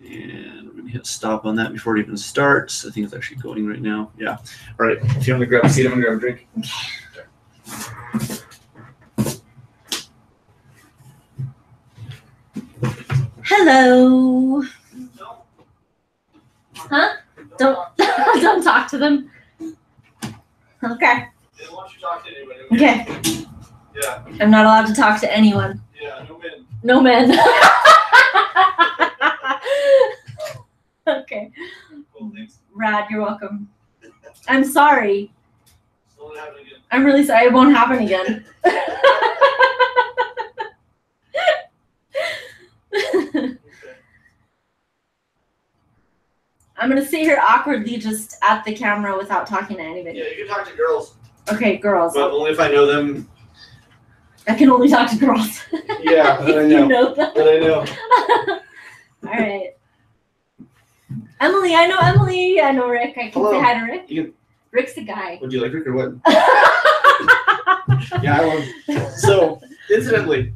And we're going to hit stop on that before it even starts. I think it's actually going right now. Yeah. All right. If you want to grab a seat, I'm going to grab a drink. Hello. Huh? Don't talk to them. Okay. They want you to talk to anybody. Okay. Yeah. I'm not allowed to talk to anyone. Yeah, no men. No men. Okay. Cool, thanks. Rad, you're welcome. I'm sorry. It won't happen again. I'm really sorry. It won't happen again. Okay. I'm going to sit here awkwardly just at the camera without talking to anybody. Yeah, you can talk to girls. Okay, girls. But only if I know them. I can only talk to girls. Yeah, that I know. You know them. That I know. All right. Emily, I know Emily. I know Rick. I can Hello. say hi to Rick. You can, Rick's the guy. would you like Rick or what? Yeah, I would. So, incidentally,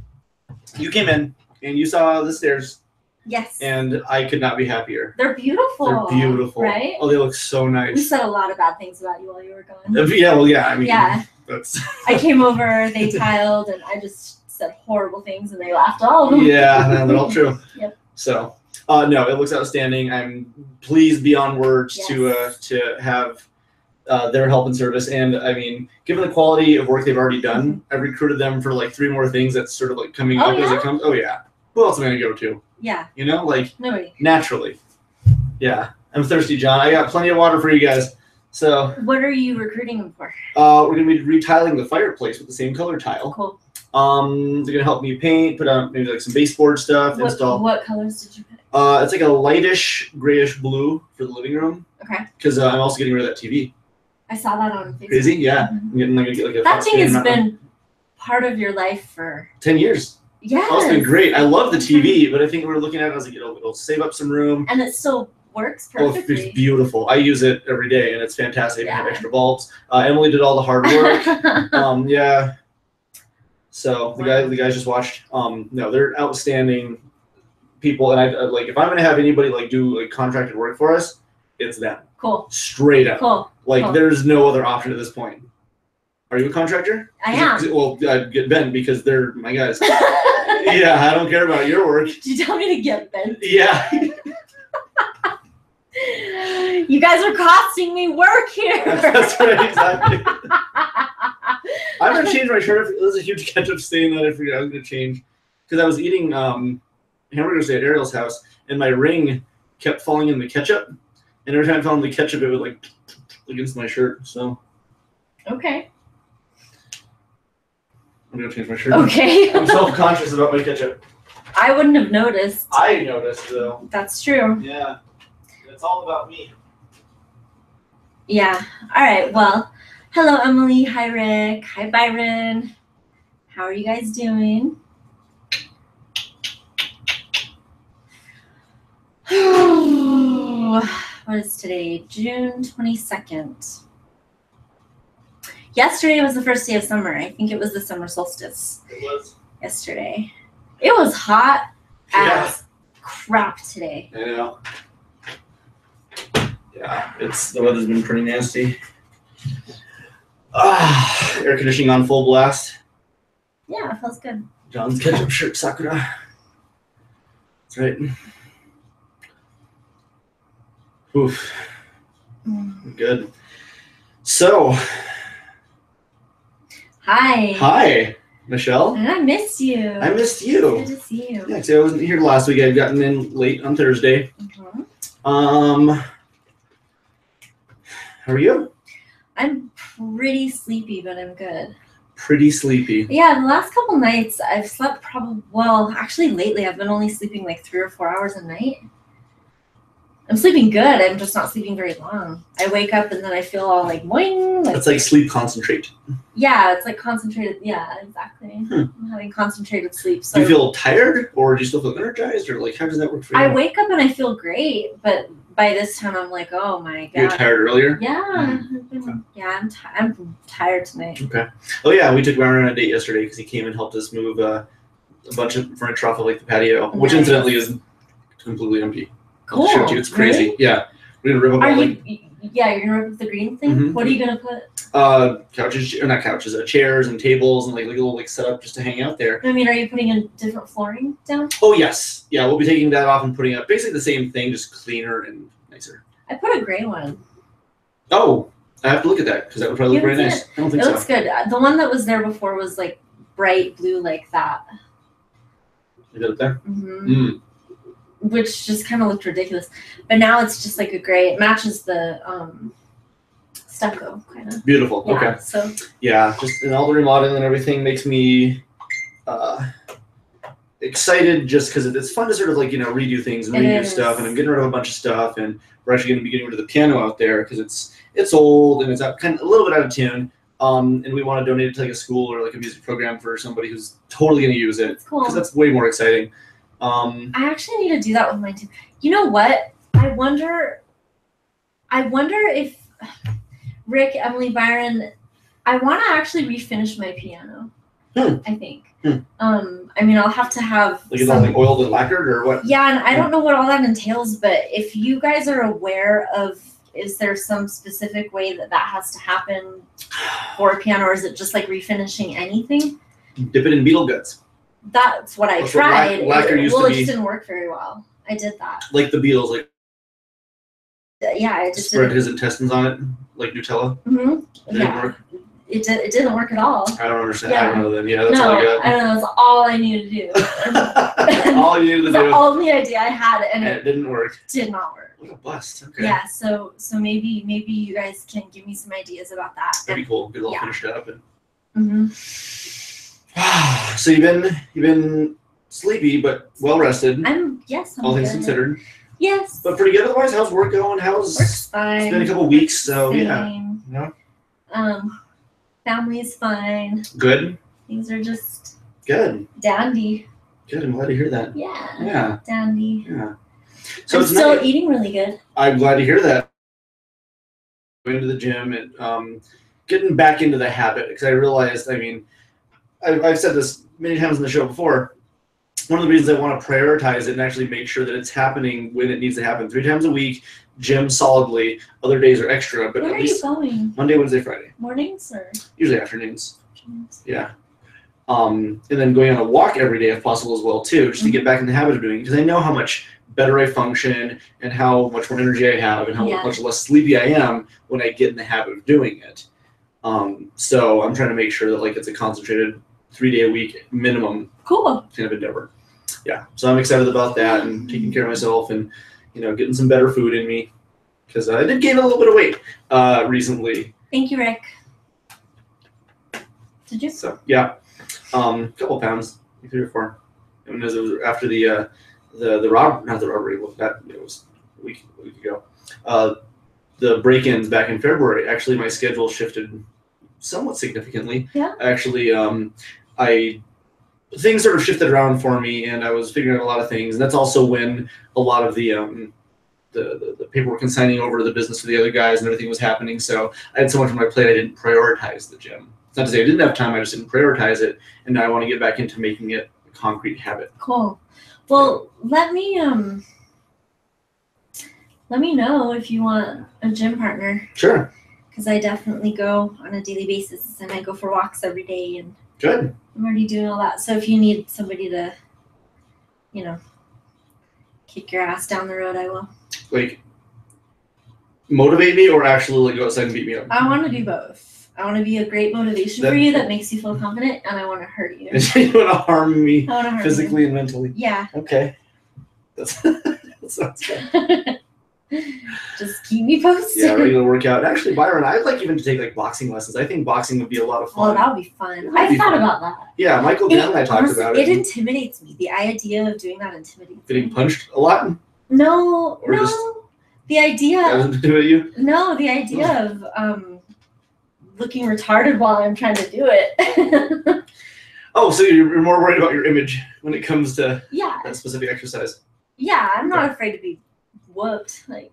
you came in and you saw the stairs, Yes. and I could not be happier. They're beautiful. They're beautiful. Right? Oh, they look so We nice. said a lot of bad things about you while you were gone. Yeah, well, yeah, I mean, Yeah. that's. I came over, they tiled, and I just said horrible things, and they laughed all of them. Yeah, no, they're all true. Yep. So, no, it looks outstanding. I'm pleased beyond words Yes. to have their help and service. And I mean, given the quality of work they've already done, I've recruited them for like 3 more things that's sort of like coming Oh, up as yeah? it comes. Oh yeah. Who else am I gonna go to? Yeah. You know, like Nobody. naturally. Yeah, I'm thirsty, John. I got plenty of water for you guys. So What are you recruiting them for? we're gonna be retiling the fireplace with the same color tile. Cool. They're gonna help me paint, put on maybe like some baseboard stuff, install. What colors did you pick? It's like a lightish grayish blue for the living room. Okay. Because I'm also getting rid of that TV. I saw that on Facebook. Crazy, yeah. Mhm. I'm gonna get like a That flat thing screen has on that one. been part of your life for 10 years. yes. Oh, it's been great. I love the TV, but I think we're looking at it as like it'll save up some room. And it still works Oh, perfectly. it's beautiful. I use it every day, and it's fantastic. I have Yeah. extra bulbs. Emily did all the hard work. Yeah. So the guys just watched. No, they're outstanding people, and I like if I'm gonna have anybody like do like contracted work for us, it's them. Cool. Straight up. Cool. Like Cool. there's no other option at this point. Are you a contractor? I am. Well, I'd get Ben because they're my guys. Yeah, I don't care about your work. Did you tell me to get bent? Yeah. You guys are costing me work here. That's right, exactly. I'm gonna change my shirt. There's a huge ketchup stain that I forget I was gonna change because I was eating hamburgers at Ariel's house, and my ring kept falling in the ketchup, and every time I fell in the ketchup, it would like against my shirt. So Okay. I'm gonna change my shirt. Okay. I'm self-conscious about my ketchup. I wouldn't have noticed. I noticed though. That's true. Yeah, it's all about me. Yeah. All right. Well, hello, Emily. Hi, Rick. Hi, Byron. How are you guys doing? What is today? June 22nd. Yesterday was the first day of summer. I think it was the summer solstice. It was. Yesterday. It was hot Yeah. as crap today. I know. Yeah, the weather's been pretty nasty. Air conditioning on full blast. Yeah, it feels good. John's ketchup shirt, Sakura. That's right. Oof. Good. So, Hi. hi, Michelle. And I missed you. I missed Good you. to see you. Yeah, 'cause I wasn't here last week. I'd gotten in late on Thursday. Mhm. How are you? I'm pretty sleepy, but I'm good. Pretty sleepy. Yeah, the last couple nights I've slept actually lately I've been only sleeping like 3 or 4 hours a night. I'm sleeping good. I'm just not sleeping very long. I wake up and then I feel all like boing. It's like sleep concentrate. Yeah, it's like concentrated. Yeah, exactly. I'm having concentrated sleep. So Do you feel tired, or do you still feel energized, or like how does that work for you? I wake up and I feel great, but by this time I'm like, oh my god. You were tired earlier? Yeah, Okay. yeah, I'm tired tonight. Okay. Oh yeah, we took Byron on a date yesterday because he came and helped us move a bunch of furniture off of like the patio, which Nice. incidentally is completely empty. Cool. I'll show it to you. It's crazy. Really? Yeah. We're gonna rip up Are all you? Yeah, you're gonna rip up the green thing. Mhm. What are you gonna put? Couches, or not couches, chairs and tables and like a little setup just to hang out there. I mean, are you putting in different flooring down? Oh yes, yeah. We'll be taking that off and putting up basically the same thing, just cleaner and nicer. I put a gray one. Oh, I have to look at that because that would probably look You very haven't nice. I don't think It so. looks good. The one that was there before was like bright blue like that. You got it there. Mm-hmm. Which just kind of looked ridiculous, but now it's just like a gray. It matches the stucco kind of. Beautiful. Yeah, Okay. so Yeah, just and all the remodeling and everything makes me excited just because it's fun to sort of redo things and It redo is. stuff, and I'm getting rid of a bunch of stuff, and we're actually going to be getting rid of the piano out there because it's old and it's kind of a little bit out of tune. And we want to donate it to like a school or like a music program for somebody who's totally going to use it it's cool. because that's way more exciting. I actually need to do that with mine too. You know what? I wonder if Rick, Emily, Byron, I want to actually refinish my piano. I think. I mean, I'll have to have Like it's all like oiled and lacquered or what? Yeah, and I don't know what all that entails, but if you guys are aware of, is there some specific way that has to happen for a piano, or is it just like refinishing anything? Dip it in beetle guts. That's what I That's what tried. lacquer used to It be. just didn't work very well. I did that. Like the Beatles, like Yeah, I just spread didn't. his intestines on it, like Nutella. Mm-hmm. It didn't Yeah, work. it didn't work at all. I don't understand. Yeah. I don't know then. Yeah, that's No, all I got. I don't know. That's all I needed to do. All you needed to the do. only idea I had, and And it it didn't work. did not work. What a bust. Okay. Yeah, so maybe you guys can give me some ideas about that. That'd be cool. Get it all Yeah. finished up. And... Mm-hmm. So you've been sleepy but well rested. I'm all things good. considered. Yes. But pretty good otherwise. How's work going? Work's fine. It's been a couple weeks, so yeah. Same. You know? Family's fine. Good. Things are just Good. dandy. Good. I'm glad to hear that. Yeah. Yeah. Dandy. Yeah. So I'm it's still nice. eating really good. I'm glad to hear that. Going to the gym and getting back into the habit because I realized, I mean, I've said this many times in the show before. One of the reasons I want to prioritize it and actually make sure that it's happening when it needs to happen 3 times a week, gym solidly. Other days are extra, but Where at are you least going? Monday, Wednesday, Friday. Mornings or Usually afternoons. afternoons? Yeah. And then going on a walk every day if possible as well too, just to get back in the habit of doing it because I know how much better I function and how much more energy I have and how much less sleepy I am when I get in the habit of doing it. So I'm trying to make sure that like it's a concentrated 3-day a week minimum Cool. kind of endeavor. Yeah. So I'm excited about that and taking care of myself and getting some better food in me because I did gain a little bit of weight recently. Thank you, Rick. Did you? So yeah. Couple pounds, like 3 or 4. And as it was after the robbery. Well, that it was a week ago. The break-ins back in February. Actually, my schedule shifted somewhat significantly. Yeah. Actually, things sort of shifted around for me, and I was figuring out a lot of things. And that's also when a lot of the paperwork and signing over to the business for the other guys and everything was happening. So I had so much on my plate, I didn't prioritize the gym. It's not to say I didn't have time, I just didn't prioritize it. And now I want to get back into making it a concrete habit. Cool. Well, let me know if you want a gym partner. Sure. Because I definitely go on a daily basis and I go for walks every day and Good. I'm already doing all that. So if you need somebody to, kick your ass down the road, I will. Like, motivate me or actually like go outside and beat me up? I want to do both. I want to be a great motivation for you that makes you feel confident, and I want to hurt you. You want to harm me I want to hurt physically you. and mentally? Yeah. Okay. That sounds good. Just keep me posted. Yeah, regular workout. Actually, Byron, I'd like even to take like boxing lessons. I think boxing would be a lot of fun. Oh, that would be fun. That'd I be thought fun. about that. Yeah, Michael Dan and I talked Honestly, about it it. intimidates me. The idea of doing that intimidates Getting me. punched a lot? No, Or no. just- The idea. That doesn't do it, you? No, the idea of looking retarded while I'm trying to do it. Oh, so you're more worried about your image when it comes to Yeah. that specific exercise. Yeah, I'm not afraid to be whooped. Like,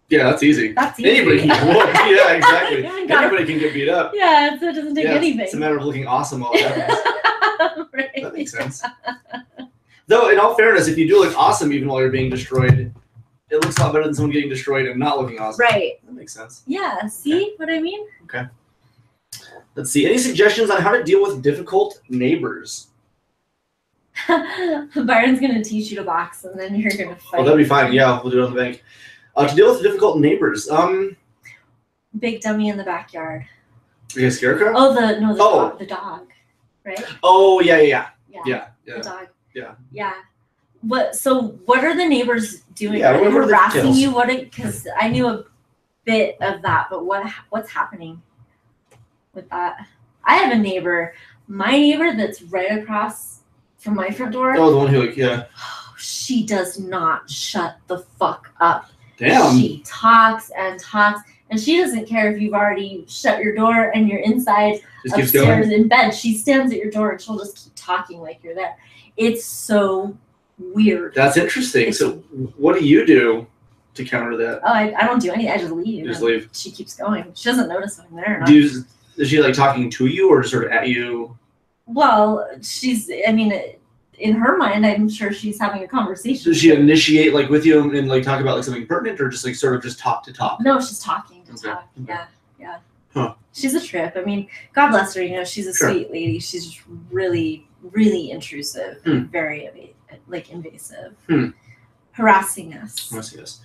Yeah, that's easy. that's easy. Anybody can get whooped. Yeah, exactly. You haven't got- Anybody can get beat up. Yeah, so it doesn't take Yeah, anything. it's a matter of looking awesome while it happens. Right. That makes sense. Though, in all fairness, if you do look awesome even while you're being destroyed, it looks a lot better than someone getting destroyed and not looking awesome. Right. That makes sense. Yeah. See what I mean? Okay. Let's see. Any suggestions on how to deal with difficult neighbors? Byron's gonna teach you to box, and then you're gonna fight. Oh, that'd be fine. Yeah, we'll do it on the bank. To deal with difficult neighbors. Big dummy in the backyard. Okay, scarecrow. Oh, the dog, right? Oh, yeah. The dog. Yeah. Yeah. What are the neighbors doing? Yeah, are they what are the harassing details? you? Because I knew a bit of that, but what's happening with that? I have a neighbor. My neighbor that's right across from my front door. Oh, the one who, yeah. She does not shut the fuck up. Damn. She talks and talks, and she doesn't care if you've already shut your door and you're inside Just keeps upstairs going. in bed. She stands at your door and she'll just keep talking like you're there. It's so weird. That's interesting. So, what do you do to counter that? Oh, I don't do anything. I just leave. You just leave. She keeps going. She doesn't notice I'm there. Or not. Is she like talking to you or just sort of at you? Well, in her mind, I'm sure she's having a conversation. Does she initiate like with you and like talk about like something pertinent, or just like sort of just talk to talk? No, she's talking to Okay. talk. Yeah. Huh. She's a trip. I mean, God bless her. You know, she's a Sure. sweet lady. She's just really, really intrusive and very invasive, harassing us. I see this.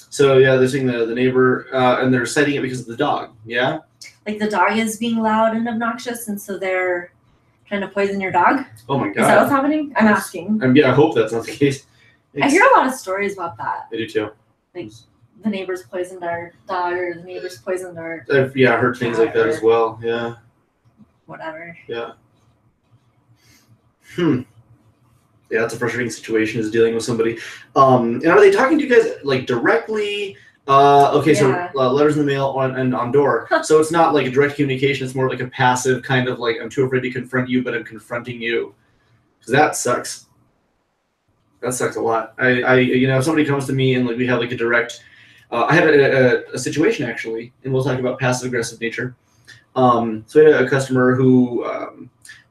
So yeah, they're seeing the neighbor, and they're citing it because of the dog. Yeah. Like the dog is being loud and obnoxious, and so they're trying to poison your dog. Oh my Is that what's god. happening? I'm asking. Yeah, I hope that's not the case. I hear a lot of stories about that. I do too. Like the neighbors poisoned our dog, or the neighbors poisoned our I've heard things like that as well. Yeah. whatever. Yeah. Yeah, that's a frustrating situation, is dealing with somebody. And are they talking to you guys like directly? Okay, Yeah. so letters in the mail on door. So it's not like a direct communication. It's more like a passive kind of like, I'm too afraid to confront you, but I'm confronting you. Because that sucks. That sucks a lot. If somebody comes to me and like we have like a direct, I had a situation actually, and we'll talk about passive aggressive nature. So we had a customer who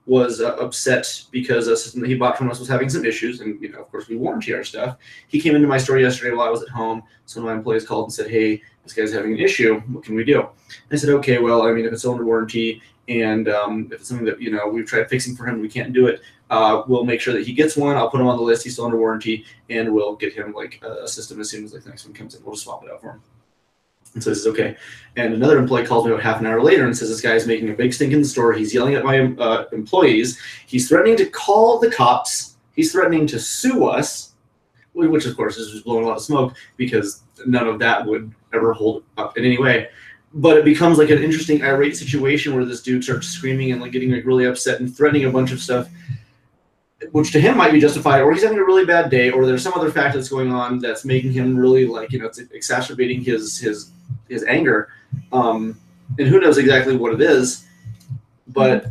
was upset because a system that he bought from us was having some issues, and of course we warranty our stuff. He came into my store yesterday while I was at home. Some of my employees called and said, "Hey, this guy's having an issue. What can we do?" And I said, "Okay, well, I mean, if it's under warranty and if it's something that we've tried fixing for him, we can't do it. We'll make sure that he gets one. I'll put him on the list. He's still under warranty, and we'll get him like a system as soon as like the next one comes in. We'll just swap it out for him." And so he says, "Okay." And another employee calls me about half an hour later and says, "This guy is making a big stink in the store. He's yelling at my employees. He's threatening to call the cops. He's threatening to sue us," which of course is just blowing a lot of smoke because none of that would ever hold up in any way. But it becomes like an interesting irate situation where this dude starts screaming and like getting like really upset and threatening a bunch of stuff, which to him might be justified, or he's having a really bad day, or there's some other fact that's going on that's making him really like, it's exacerbating his anger. And who knows exactly what it is. But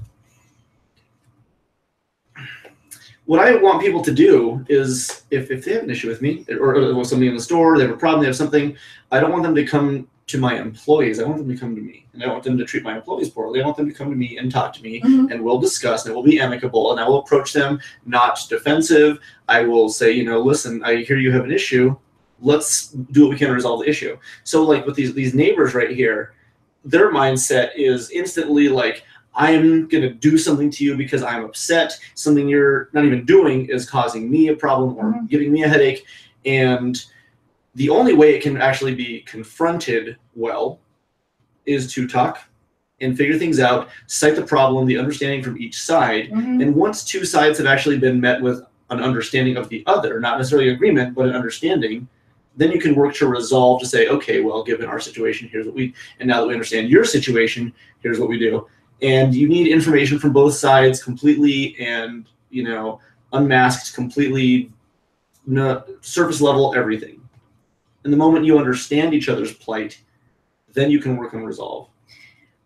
what I want people to do is, if they have an issue with me, or something in the store, they have a problem, they have something, I don't want them to come to my employees. I want them to come to me. And I don't want them to treat my employees poorly. I want them to come to me and talk to me, and we'll discuss, and it will be amicable, and I will approach them not defensive. I will say, listen, I hear you have an issue. Let's do what we can to resolve the issue. So like with these neighbors right here, their mindset is instantly like, I'm going to do something to you because I'm upset. Something you're not even doing is causing me a problem or giving me a headache. And the only way it can actually be confronted well is to talk and figure things out, cite the problem, the understanding from each side. And once two sides have actually been met with an understanding of the other, not necessarily agreement, but an understanding, then you can work to resolve, to say, okay, well, given our situation, here's what and now that we understand your situation, here's what we do. And you need information from both sides completely and, unmasked, completely, surface level, everything. And the moment you understand each other's plight, then you can work on resolve.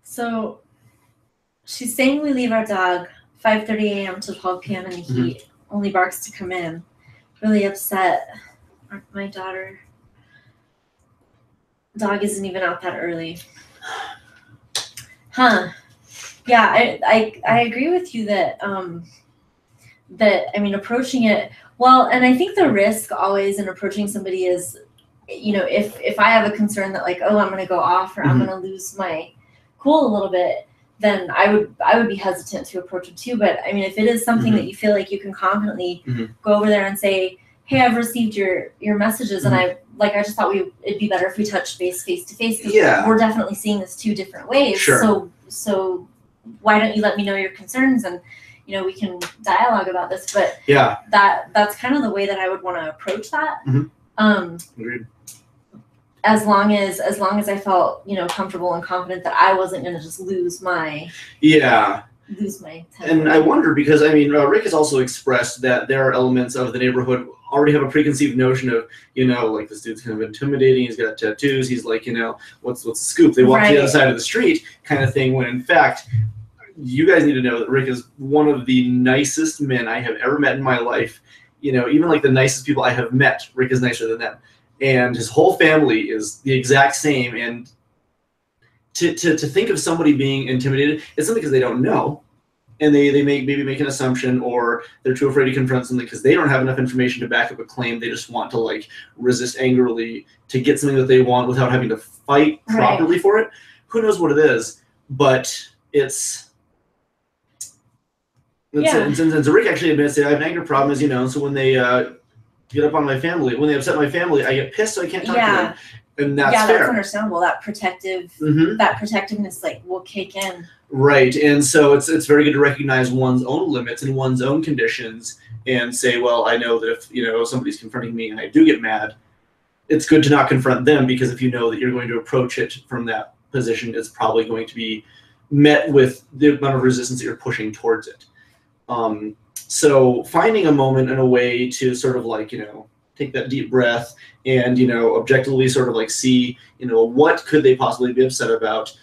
So she's saying we leave our dog 5:30 a.m. to 12 p.m. in the heat, only barks to come in. Really upset. My dog isn't even out that early. Yeah, I agree with you that approaching it well, and I think the risk always in approaching somebody is if I have a concern that like, oh, I'm going to go off or I'm going to lose my cool a little bit, then I would be hesitant to approach it too. But I mean, if it is something that you feel like you can confidently go over there and say, hey, I've received your messages, and I just thought it'd be better if we touched base face to face, because we're definitely seeing this two different ways. Sure. So why don't you let me know your concerns, and we can dialogue about this. But that's kind of the way that I would want to approach that. Agreed. As long as I felt comfortable and confident that I wasn't going to just lose my temper. And I wonder, because I mean, Rick has also expressed that there are elements of the neighborhood already have a preconceived notion of, like, this dude's kind of intimidating, he's got tattoos, he's like, what's the scoop? They walk to the other side of the street kind of thing, when in fact, you guys need to know that Rick is one of the nicest men I have ever met in my life. Even like the nicest people I have met, Rick is nicer than them. And his whole family is the exact same. And to think of somebody being intimidated, it's something because they don't know. And they maybe make an assumption, or they're too afraid to confront something because they don't have enough information to back up a claim. They just want to like resist angrily to get something that they want without having to fight properly for it. Who knows what it is, but it's and so Rick actually admits that I have an anger problem, as you know. So when they get up on my family, when they upset my family, I get pissed, so I can't talk to them. And that's fair. That's understandable. That protectiveness will kick in. Right, and so it's very good to recognize one's own limits and one's own conditions, and say, well, I know that if somebody's confronting me and I do get mad, it's good to not confront them, because if you know that you're going to approach it from that position, it's probably going to be met with the amount of resistance that you're pushing towards it. So finding a moment and a way to sort of like, take that deep breath and, objectively sort of like see, what could they possibly be upset about.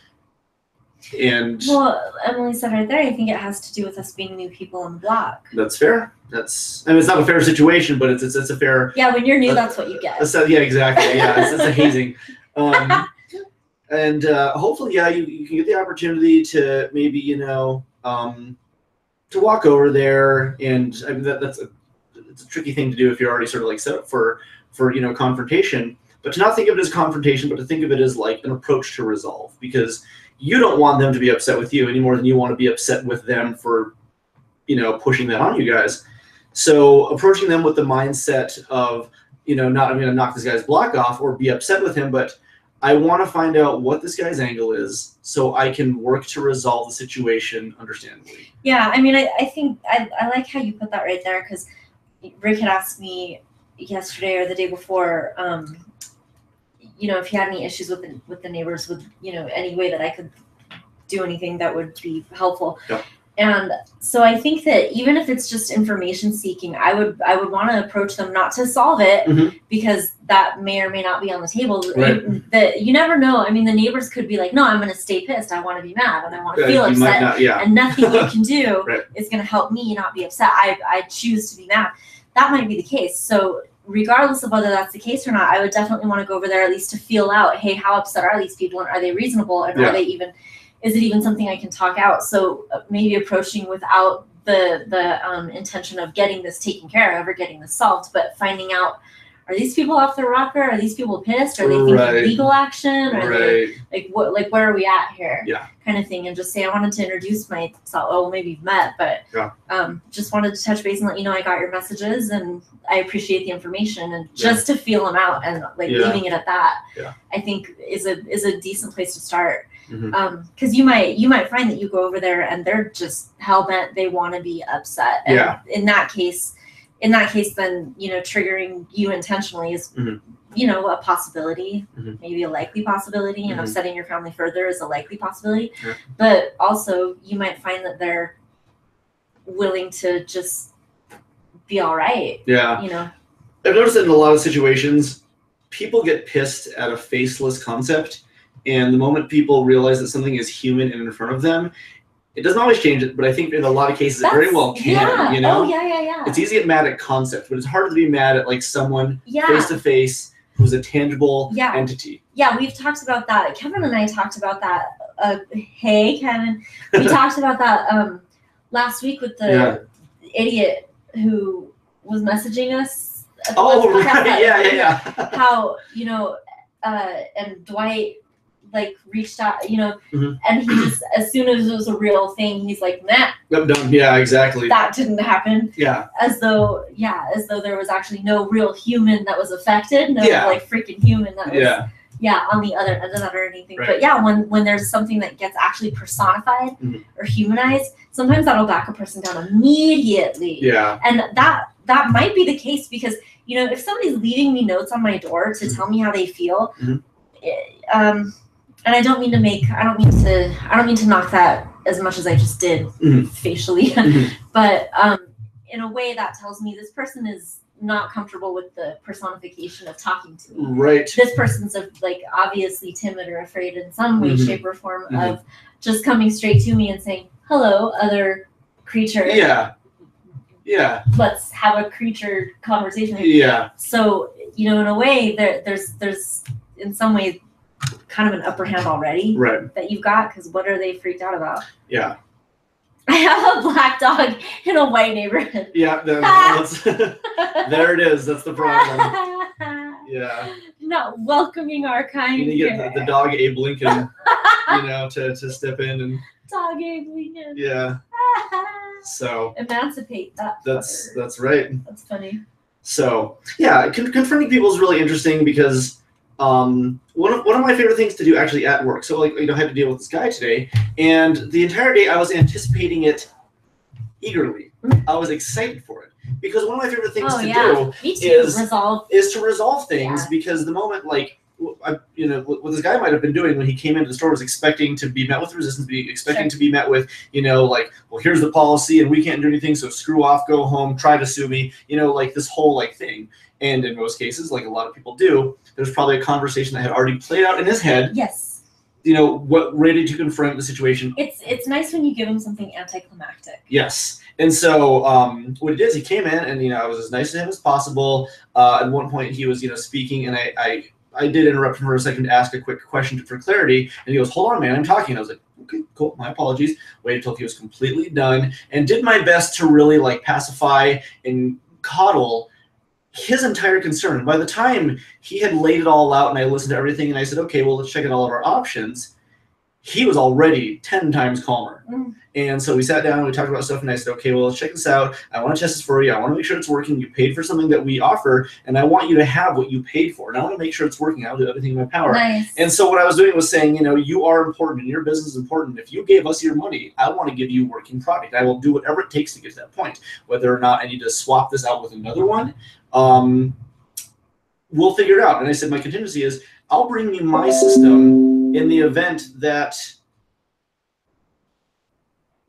And well, Emily said right there, I think it has to do with us being new people on the block. That's fair. It's not a fair situation, but it's a fair. Yeah, when you're new, that's what you get. Yeah, exactly. Yeah, it's a hazing. And hopefully, you can get the opportunity to maybe, to walk over there, and I mean it's a tricky thing to do if you're already sort of like set up for confrontation, but to not think of it as confrontation, but to think of it as like an approach to resolve, because you don't want them to be upset with you any more than you want to be upset with them for pushing that on you guys. So approaching them with the mindset of not I'm going to knock this guy's block off or be upset with him, but I want to find out what this guy's angle is so I can work to resolve the situation understandably. Yeah, I mean, I think I like how you put that right there, because Rick had asked me yesterday or the day before, if he had any issues with the neighbors, with any way that I could do anything that would be helpful. Yep. And so I think that even if it's just information seeking, I would want to approach them not to solve it, because that may or may not be on the table. Right. That you never know. I mean, the neighbors could be like, no, I'm going to stay pissed. I want to be mad and I want to feel upset. And nothing you can do is going to help me not be upset. I choose to be mad. That might be the case. So regardless of whether that's the case or not, I would definitely want to go over there at least to feel out, hey, how upset are these people, and are they reasonable, and are they even, is it even something I can talk out? So maybe approaching without the intention of getting this taken care of or getting this solved, but finding out, are these people off their rocker? Are these people pissed? Are they thinking legal action? Are they where are we at here? Kind of thing. And just say, I wanted to introduce myself. Oh, well, maybe you've met, but just wanted to touch base and let you know I got your messages and I appreciate the information, and just to feel them out and leaving it at that, I think is a decent place to start. Because you might find that you go over there and they're just hell bent, they want to be upset. And in that case, then triggering you intentionally is a possibility, maybe a likely possibility, and upsetting your family further is a likely possibility. But also you might find that they're willing to just be all right. I've noticed that in a lot of situations, people get pissed at a faceless concept. And the moment people realize that something is human and in front of them, it doesn't always change it, but I think in a lot of cases it very well can. It's easy to get mad at concepts, but it's hard to be mad at someone face to face who's a tangible entity. We've talked about that. Kevin and I talked about that. Hey, Kevin, we talked about that last week with the idiot who was messaging us Oh, last podcast right. Yeah. how, you know, and Dwight like reached out, you know, Mhm. and he just, as soon as it was a real thing, he's like, nah, Yep, done. Yeah, exactly. that didn't happen. Yeah. As though there was actually no real human that was affected, no Yeah. like freaking human that was Yeah. on the other end of that or anything. Right. But yeah, when there's something that gets actually personified Mhm. or humanized, sometimes that'll back a person down immediately. Yeah. And that might be the case because, you know, if somebody's leaving me notes on my door to tell me how they feel, Mhm. and I don't mean to knock that as much as I just did Mhm. facially, Mhm. but in a way that tells me this person is not comfortable with the personification of talking to me. Right. This person's like obviously timid or afraid in some way, Mhm. shape, or form Mhm. of just coming straight to me and saying, "Hello, other creature." Yeah. Yeah. Let's have a creature conversation. Yeah. So, you know, in a way, there's in some ways kind of an upper hand already Right. that you've got, because what are they freaked out about? Yeah. I have a black dog in a white neighborhood. Yeah. There it is. That's the problem. Yeah. Not welcoming our kind. You need to get the dog Abe Lincoln, you know, to step in and. Dog Abe Lincoln. Yeah. So. Emancipate that. That's right. That's funny. So yeah, confronting people is really interesting because one of my favorite things to do actually at work. So like, you know, I had to deal with this guy today, and the entire day I was anticipating it eagerly. I was excited for it because one of my favorite things to do is to resolve things, because the moment, like, you know, what this guy might have been doing when he came into the store was expecting to be met with resistance, expecting to be met with, you know, like, well, here's the policy and we can't do anything, so screw off, go home, try to sue me, you know, like this whole like thing. And in most cases, like a lot of people do, there's probably a conversation that had already played out in his head. Yes. You know, ready to confront the situation. It's nice when you give him something anticlimactic. Yes. And so what it is, he came in and, you know, I was as nice to him as possible. At one point he was, you know, speaking, and I did interrupt him for a second to ask a quick question for clarity. And he goes, "Hold on, man, I'm talking." I was like, "Okay, cool, my apologies." Waited until he was completely done and did my best to really like pacify and coddle his entire concern. By the time he had laid it all out and I listened to everything and I said, "Okay, well, let's check out all of our options," he was already 10 times calmer. And so we sat down and we talked about stuff, and I said, "Okay, well, let's check this out. I want to test this for you. I want to make sure it's working. You paid for something that we offer, and I want you to have what you paid for. And I want to make sure it's working. I'll do everything in my power." Nice. And so what I was doing was saying, you know, you are important and your business is important. If you gave us your money, I want to give you working product. I will do whatever it takes to get to that point. Whether or not I need to swap this out with another one, we'll figure it out. And I said, my contingency is I'll bring you my system in the event that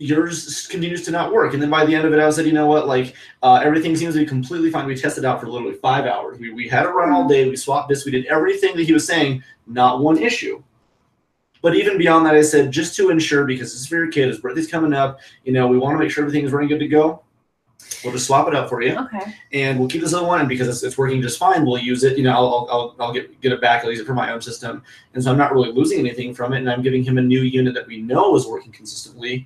yours continues to not work. And then by the end of it, I said, you know what, like everything seems to be completely fine. We tested out for literally 5 hours. We had a run all day. We swapped this. We did everything that he was saying. Not one issue. But even beyond that, I said, just to ensure, because this is for your kid, his birthday's coming up, you know, we want to make sure everything is running good to go. We'll just swap it out for you. Okay. And we'll keep this other one, and because it's working just fine, we'll use it. You know, I'll get it back. I'll use it for my own system. And so I'm not really losing anything from it, and I'm giving him a new unit that we know is working consistently.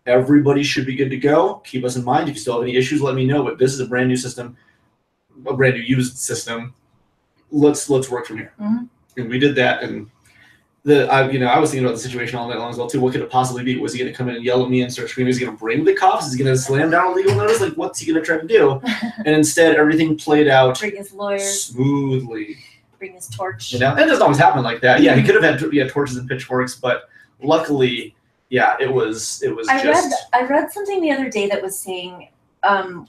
Everybody should be good to go. Keep us in mind. If you still have any issues, let me know. But this is a brand new system, a brand new used system. Let's work from here. Mm-hmm. And we did that. And I was thinking about the situation all night long as well too. What could it possibly be? Was he going to come in and yell at me and start screaming? Is he going to bring the cops? Is he going to slam down a legal notice? Like, what's he going to try to do? And instead, everything played out bring his lawyers smoothly. Bring his torch. You know, it doesn't always happen like that. Yeah, he could have had torches and pitchforks, but luckily. Yeah, it was. I read something the other day that was saying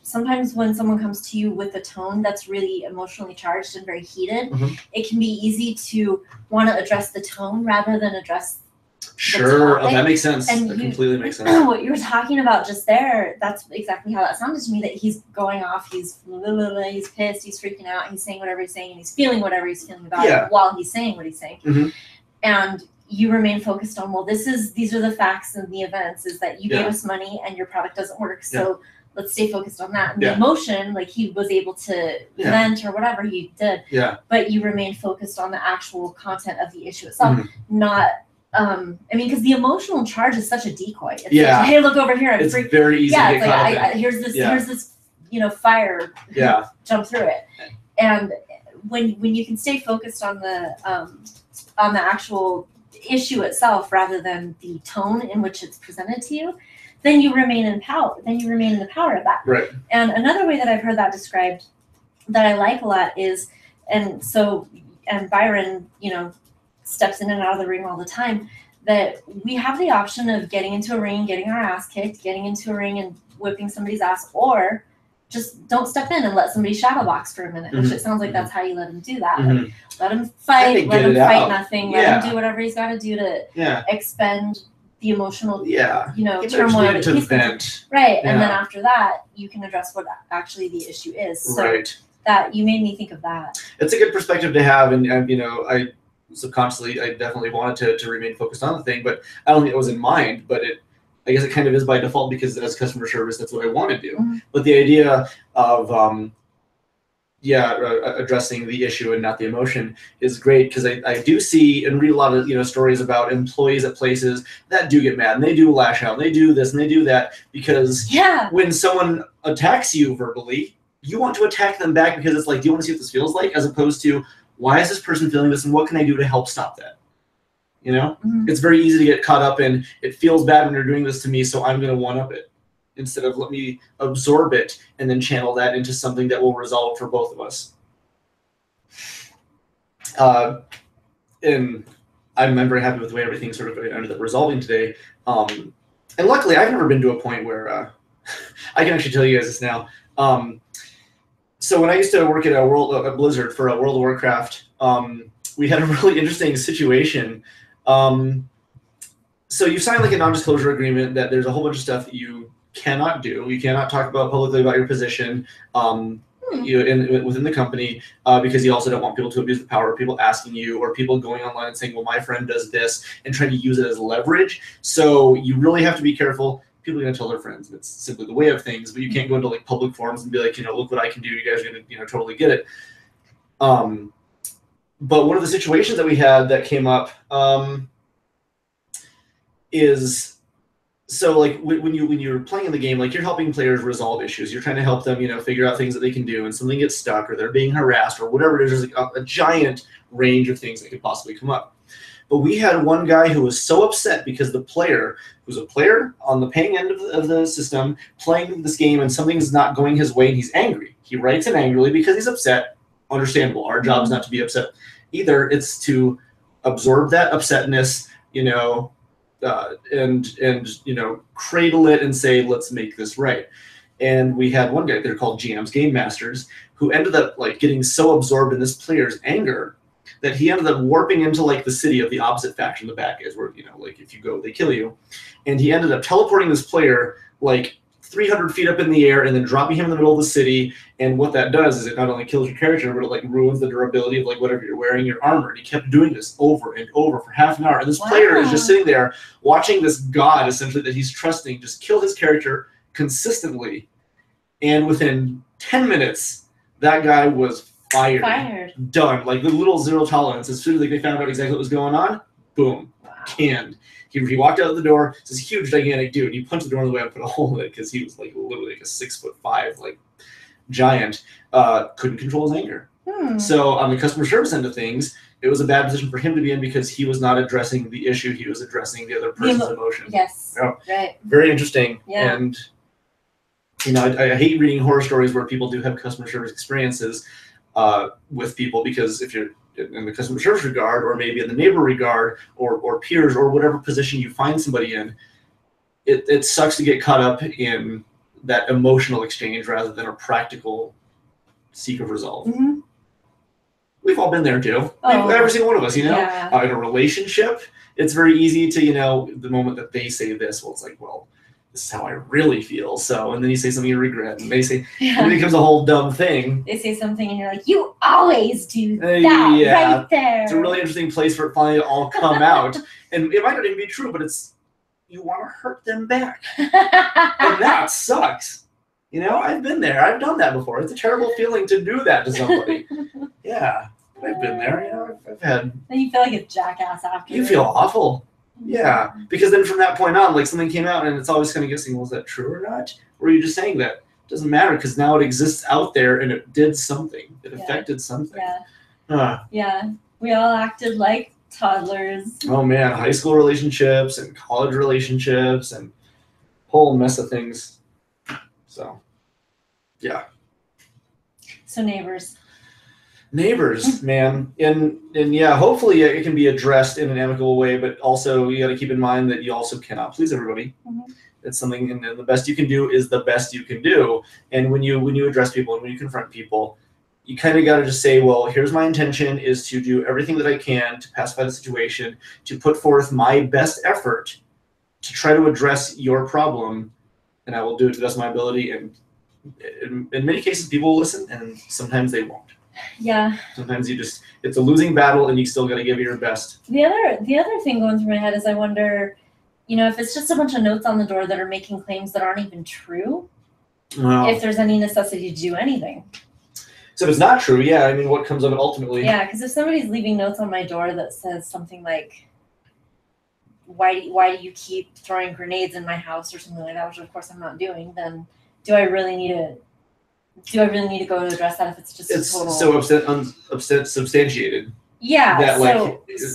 sometimes when someone comes to you with a tone that's really emotionally charged and very heated, mm-hmm. it can be easy to want to address the tone rather than address Sure, that makes sense. And that completely makes sense. What you were talking about just there, that's exactly how that sounded to me, that he's going off, he's pissed, he's freaking out, he's saying whatever he's saying, and he's feeling whatever he's feeling about it while he's saying what he's saying. Mm-hmm. And you remain focused on, well, these are the facts and the events, is that you gave us money and your product doesn't work, so let's stay focused on that. And the emotion, like he was able to vent or whatever he did, but you remain focused on the actual content of the issue itself, not, because the emotional charge is such a decoy. It's like, hey, look over here. It's very easy to get caught up in. Here's this, fire. jump through it. And when you can stay focused on the actual issue itself rather than the tone in which it's presented to you, then you remain in power. Then you remain in the power of that. Right. And another way that I've heard that described that I like a lot is, and Byron, steps in and out of the ring all the time, that we have the option of getting into a ring and getting our ass kicked, getting into a ring and whipping somebody's ass, or just don't step in and let somebody shadow box for a minute, which it sounds like that's how you let him do that. Like, let him fight, let him fight nothing, let him do whatever he's got to do to expend the emotional, turmoil. Right, and then after that, you can address what actually the issue is. So that you made me think of that. It's a good perspective to have, and I subconsciously, I definitely wanted to remain focused on the thing, but I don't think it was in mind, but I guess it kind of is by default because as customer service, that's what I want to do. But the idea of, addressing the issue and not the emotion is great, because I do see and read a lot of, stories about employees at places that do get mad and they do lash out and they do this and they do that because when someone attacks you verbally, you want to attack them back because it's like, do you want to see what this feels like? As opposed to, why is this person feeling this and what can I do to help stop that? It's very easy to get caught up in, it feels bad when you're doing this to me, so I'm going to one-up it. Instead of let me absorb it and then channel that into something that will resolve for both of us. And I'm very happy with the way everything sort of ended up resolving today. And luckily, I've never been to a point where I can actually tell you guys this now. So when I used to work at Blizzard for World of Warcraft, we had a really interesting situation. So you sign like a non-disclosure agreement that there's a whole bunch of stuff that you cannot do. You cannot talk publicly about your position within the company because you also don't want people to abuse the power, people asking you or people going online and saying, well, my friend does this, and trying to use it as leverage. So you really have to be careful. People are going to tell their friends. It's simply the way of things, but you can't go into like public forums and be like, look what I can do. You guys are going to, totally get it. But one of the situations that we had that came up is, so like when you're playing in the game, like you're helping players resolve issues. You're trying to help them, figure out things that they can do, and something gets stuck or they're being harassed or whatever it is. There's like a giant range of things that could possibly come up. But we had one guy who was so upset because the player, who's a player on the paying end of the system, playing this game and something's not going his way and he's angry. He writes in angrily because he's upset. Understandable. Our job is not to be upset either. It's to absorb that upsetness, and cradle it and say, let's make this right. And we had one guy there called GM's Game Masters who ended up like getting so absorbed in this player's anger that he ended up warping into like the city of the opposite faction, the bad guys, where like if you go, they kill you. And he ended up teleporting this player like 300 feet up in the air and then dropping him in the middle of the city. And what that does is it not only kills your character, but it like ruins the durability of like whatever you're wearing, your armor. And he kept doing this over and over for half an hour. And this player is just sitting there watching this god, essentially, that he's trusting, just kill his character consistently. And within 10 minutes, that guy was fired. Done. Like the little zero tolerance. As soon as they found out exactly what was going on, boom, canned. He walked out the door. It's this huge, gigantic dude. He punched the door in the way and put a hole in it because he was like literally like a 6'5" like giant. Couldn't control his anger. So on the customer service end of things, it was a bad position for him to be in because he was not addressing the issue. He was addressing the other person's emotion. Yes. Right. Very interesting. Yeah. And I hate reading horror stories where people do have customer service experiences with people, because if you're in the customer service regard, or maybe in the neighbor regard, or peers, or whatever position you find somebody in, it sucks to get caught up in that emotional exchange rather than a practical seek of resolve. We've all been there too. Every single one of us, in a relationship, it's very easy to, the moment that they say this, well, it's like, well, this is how I really feel. So, and then you say something you regret, and they say, it becomes a whole dumb thing. They say something, and you're like, you always do that right there. It's a really interesting place for it finally to all come out. And it might not even be true, but you want to hurt them back. And that sucks. I've been there. I've done that before. It's a terrible feeling to do that to somebody. Yeah, I've been there. I've had. And you feel like a jackass after. You feel awful. Yeah, because then from that point on, like something came out, and it's always kind of guessing, was that true or not? Or are you just saying that doesn't matter because now it exists out there and it did something. It affected something. Yeah. We all acted like toddlers. Oh man, high school relationships and college relationships and whole mess of things. So, yeah. So neighbors, man, and yeah, hopefully it can be addressed in an amicable way, but also you got to keep in mind that you also cannot please everybody. It's something, and the best you can do is the best you can do. And when you address people and when you confront people, you kind of got to just say, well, here's my intention is to do everything that I can to pacify the situation, to put forth my best effort to try to address your problem, and I will do it to the best of my ability. And in many cases, people will listen, and sometimes they won't. Yeah. Sometimes it's a losing battle, and you still got to give it your best. The other thing going through my head is I wonder, if it's just a bunch of notes on the door that are making claims that aren't even true, if there's any necessity to do anything. So if it's not true, yeah, I mean, what comes of it ultimately? Yeah, because if somebody's leaving notes on my door that says something like, why do you keep throwing grenades in my house or something like that, which of course I'm not doing, then do I really need to go and address that if it's just total... so substantiated. Yeah. That it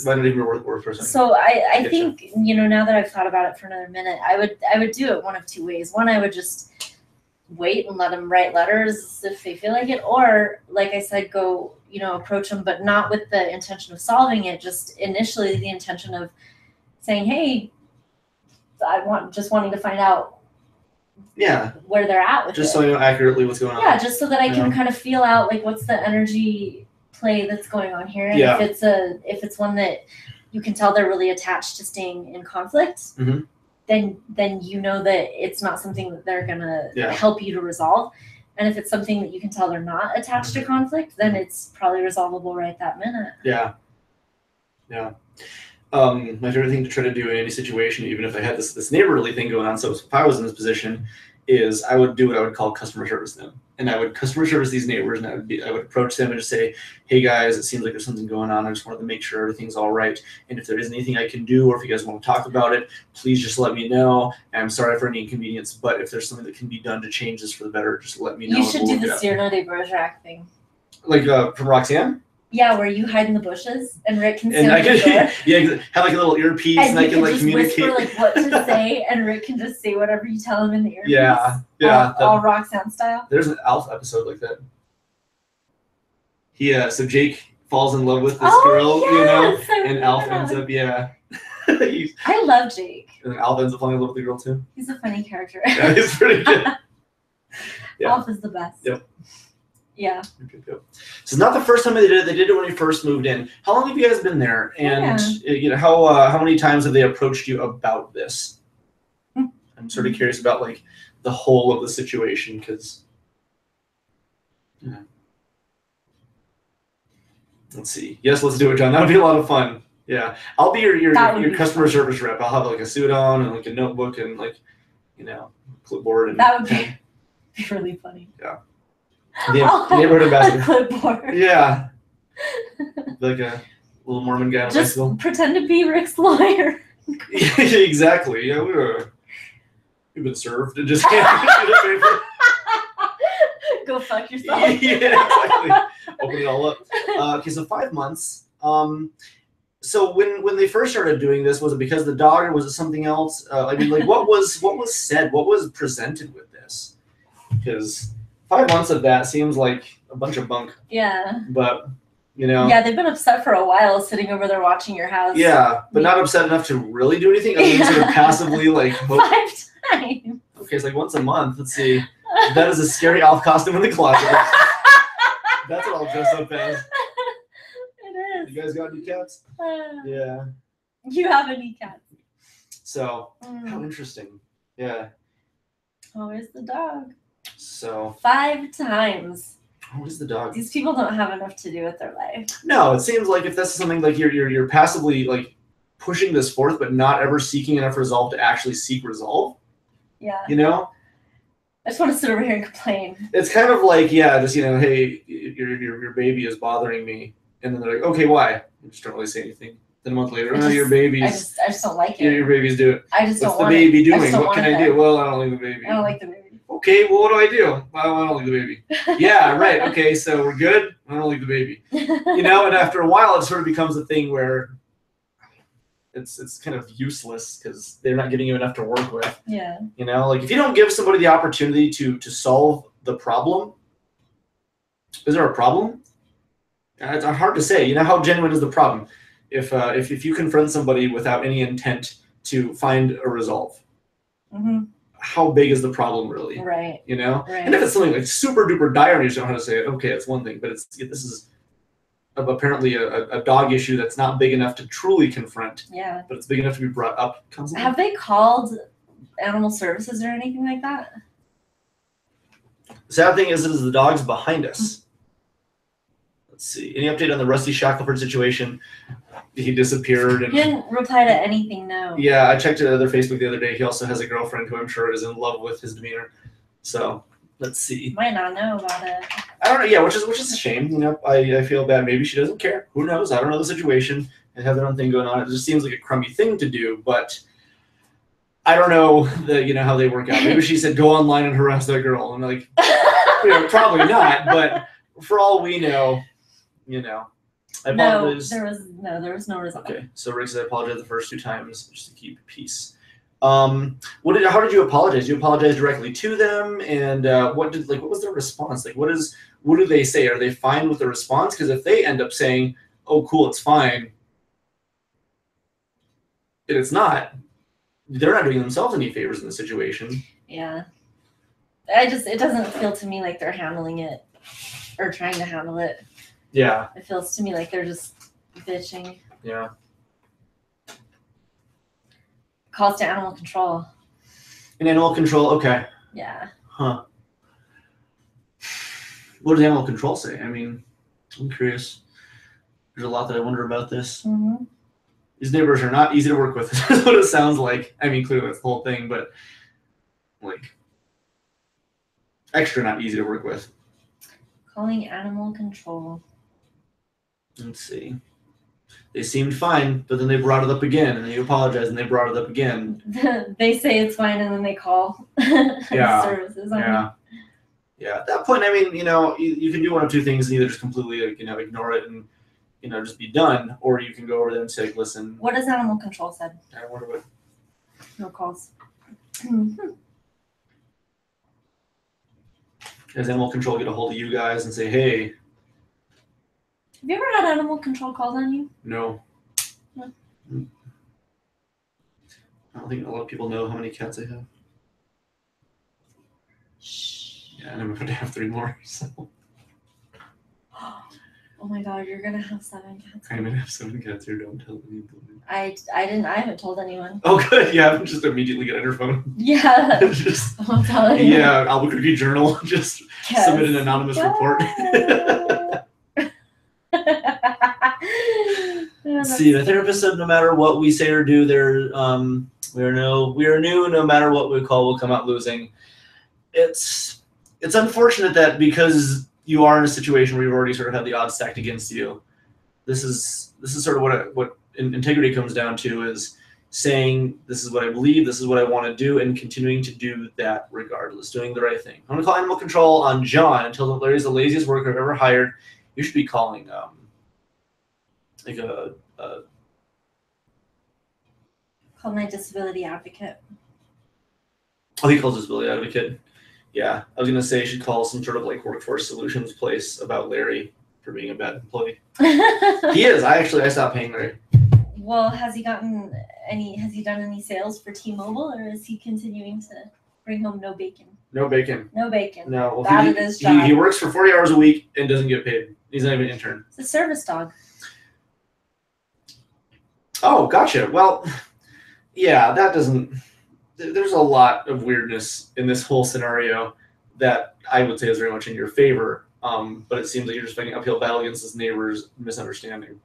might not even be worth for a second. So I think, now that I've thought about it for another minute, I would do it one of two ways. One, I would just wait and let them write letters if they feel like it, or like I said, go approach them, but not with the intention of solving it, just initially the intention of saying, hey, wanting to find out where they're at with just it. So I know accurately what's going on. Yeah, just so that I can kind of feel out like what's the energy play that's going on here, and if it's one that you can tell they're really attached to staying in conflict, then that it's not something that they're gonna help you to resolve. And if it's something that you can tell they're not attached to conflict, then it's probably resolvable right that minute. Yeah. My favorite thing to try to do in any situation, even if I had this neighborly thing going on, so if I was in this position, is I would do what I would call customer service them. And I would customer service these neighbors, and I would approach them and just say, hey guys, it seems like there's something going on. I just wanted to make sure everything's all right. And if there is anything I can do, or if you guys want to talk about it, please just let me know. And I'm sorry for any inconvenience, but if there's something that can be done to change this for the better, just let me know. You should do the Cyrano de Bergerac thing. Like from Roxanne? Yeah, where you hide in the bushes and Rick can sit on the door. Have like a little earpiece and I can like communicate. Whisper like what to say, and Rick can just say whatever you tell him in the earpiece. Yeah. All Roxanne style. There's an Alf episode like that. So Jake falls in love with this girl, and Alf ends up, I love Jake. And Alf ends up falling in love with the girl too. He's a funny character. Yeah, he's pretty good. Alf is the best. Yep. Yeah. So it's not the first time they did it. They did it when you first moved in. How long have you guys been there? And how many times have they approached you about this? I'm sort of curious about like the whole of the situation, because let's see. Yes, let's do it, John. That would be a lot of fun. Yeah, I'll be your customer service rep. I'll have like a suit on and like a notebook and like clipboard. And that would be really funny. Yeah. The neighborhood ambassador. Clipboard. Yeah. Like a little Mormon guy on just bicycle. Pretend to be Rick's lawyer. Yeah, exactly. Yeah, we've been served and just can't Go fuck yourself. Yeah, exactly. Open it all up. Okay, so 5 months. So when they first started doing this, was it because of the dog, or was it something else? What was said? What was presented with this? Because 5 months of that seems like a bunch of bunk. Yeah. But, Yeah, they've been upset for a while sitting over there watching your house. Yeah, but not upset enough to really do anything. I mean, sort of passively, like... 5 times. Okay, it's like once a month. Let's see. That is a scary Alf costume in the closet. That's what I'll dress up as. It is. You guys got any cats? Yeah. You have any cats. So, how interesting. Yeah. Oh, where's the dog? So 5 times. Oh, what is the dog? These people don't have enough to do with their life. No, it seems like if that's something like you're passively like pushing this forth, but not ever seeking enough resolve to actually seek resolve. Yeah. I just want to sit over here and complain. It's kind of like, hey, your baby is bothering me, and then they're like, okay, why? You just don't really say anything. Then a month later, your baby's. I just don't like it. Your baby's doing it. I just don't want it. What's the baby doing? What can I do? Then. Well, I don't like the baby. I don't like the baby. Oh, okay, well, what do I do? Well, I want to leave the baby. Yeah, right. Okay, so we're good. I don't leave the baby. And after a while, it sort of becomes a thing where it's kind of useless because they're not giving you enough to work with. Yeah. Like if you don't give somebody the opportunity to solve the problem, is there a problem? It's hard to say. How genuine is the problem? If you confront somebody without any intent to find a resolve, how big is the problem really? Right. Right. And if it's something like super duper dire and you just don't know how to say it, okay, it's one thing. But this is apparently a dog issue that's not big enough to truly confront. Yeah. But it's big enough to be brought up constantly. Have they called animal services or anything like that? The sad thing is the dog's behind us. Let's see. Any update on the Rusty Shackelford situation? He disappeared. He didn't reply to anything, no. Yeah, I checked their Facebook the other day. He also has a girlfriend who I'm sure is in love with his demeanor. So let's see. Might not know about it. I don't know. Yeah, which is a shame. I feel bad. Maybe she doesn't care. Who knows? I don't know the situation. They have their own thing going on. It just seems like a crummy thing to do, but I don't know how they work out. Maybe she said go online and harass that girl, and like probably not. But for all we know, I apologize. There was no result. Okay, so Rick said I apologized the first 2 times just to keep peace. How did you apologize? You apologize directly to them, and what was their response? Like, what do they say? Are they fine with the response? Because if they end up saying, "Oh, cool, it's fine," and it's not, they're not doing themselves any favors in the situation. Yeah, it doesn't feel to me like they're handling it or trying to handle it. Yeah. It feels to me like they're just bitching. Yeah. Calls to animal control. And animal control, okay. Yeah. Huh. What does animal control say? I mean, I'm curious. There's a lot that I wonder about this. Mm-hmm. These neighbors are not easy to work with. That's what it sounds like. I mean, clearly that's the whole thing, but like extra not easy to work with. Calling animal control. Let's see. They seemed fine, but then they brought it up again, and they apologized, and they brought it up again. They say it's fine, and then they call services. Yeah. At that point, I mean, you can do one of 2 things: and either just completely, ignore it and, just be done, or you can go over there and say, like, "Listen." What does animal control said? I wonder what. No calls. Does animal control get a hold of you guys and say, "Hey"? Have you ever had animal control calls on you? No. No. I don't think a lot of people know how many cats I have. Shh. Yeah, and I'm about to have 3 more. So. Oh my God, you're gonna have 7 cats. I'm gonna have 7 cats here. Don't tell anyone. I haven't told anyone. Oh, good. Yeah, just immediately get on your phone. Yeah. Just. I'm telling you. Yeah, Albuquerque Journal. Just submit an anonymous report. See, the therapist said no matter what we say or do, we are new. No matter what we call, we'll come out losing. It's unfortunate that because you are in a situation where you've already sort of had the odds stacked against you. This is sort of what integrity comes down to, is saying this is what I believe, this is what I want to do, and continuing to do that regardless, doing the right thing. I'm gonna call animal control on John and tell him Larry's the laziest worker I've ever hired. You should be calling Call my disability advocate. Oh, he calls disability advocate. Yeah, I was gonna say you should call some sort of like workforce solutions place about Larry for being a bad employee. He is. I stopped paying Larry. Well, has he done any sales for T-Mobile, or is he continuing to bring home no bacon? No bacon. No bacon. No. Well, Bad at his job. He works for 40 hours a week and doesn't get paid. He's not even an intern. It's a service dog. Oh, gotcha. Well, yeah, that doesn't. There's a lot of weirdness in this whole scenario that I would say is very much in your favor. But it seems like you're just fighting an uphill battle against this neighbor's misunderstanding,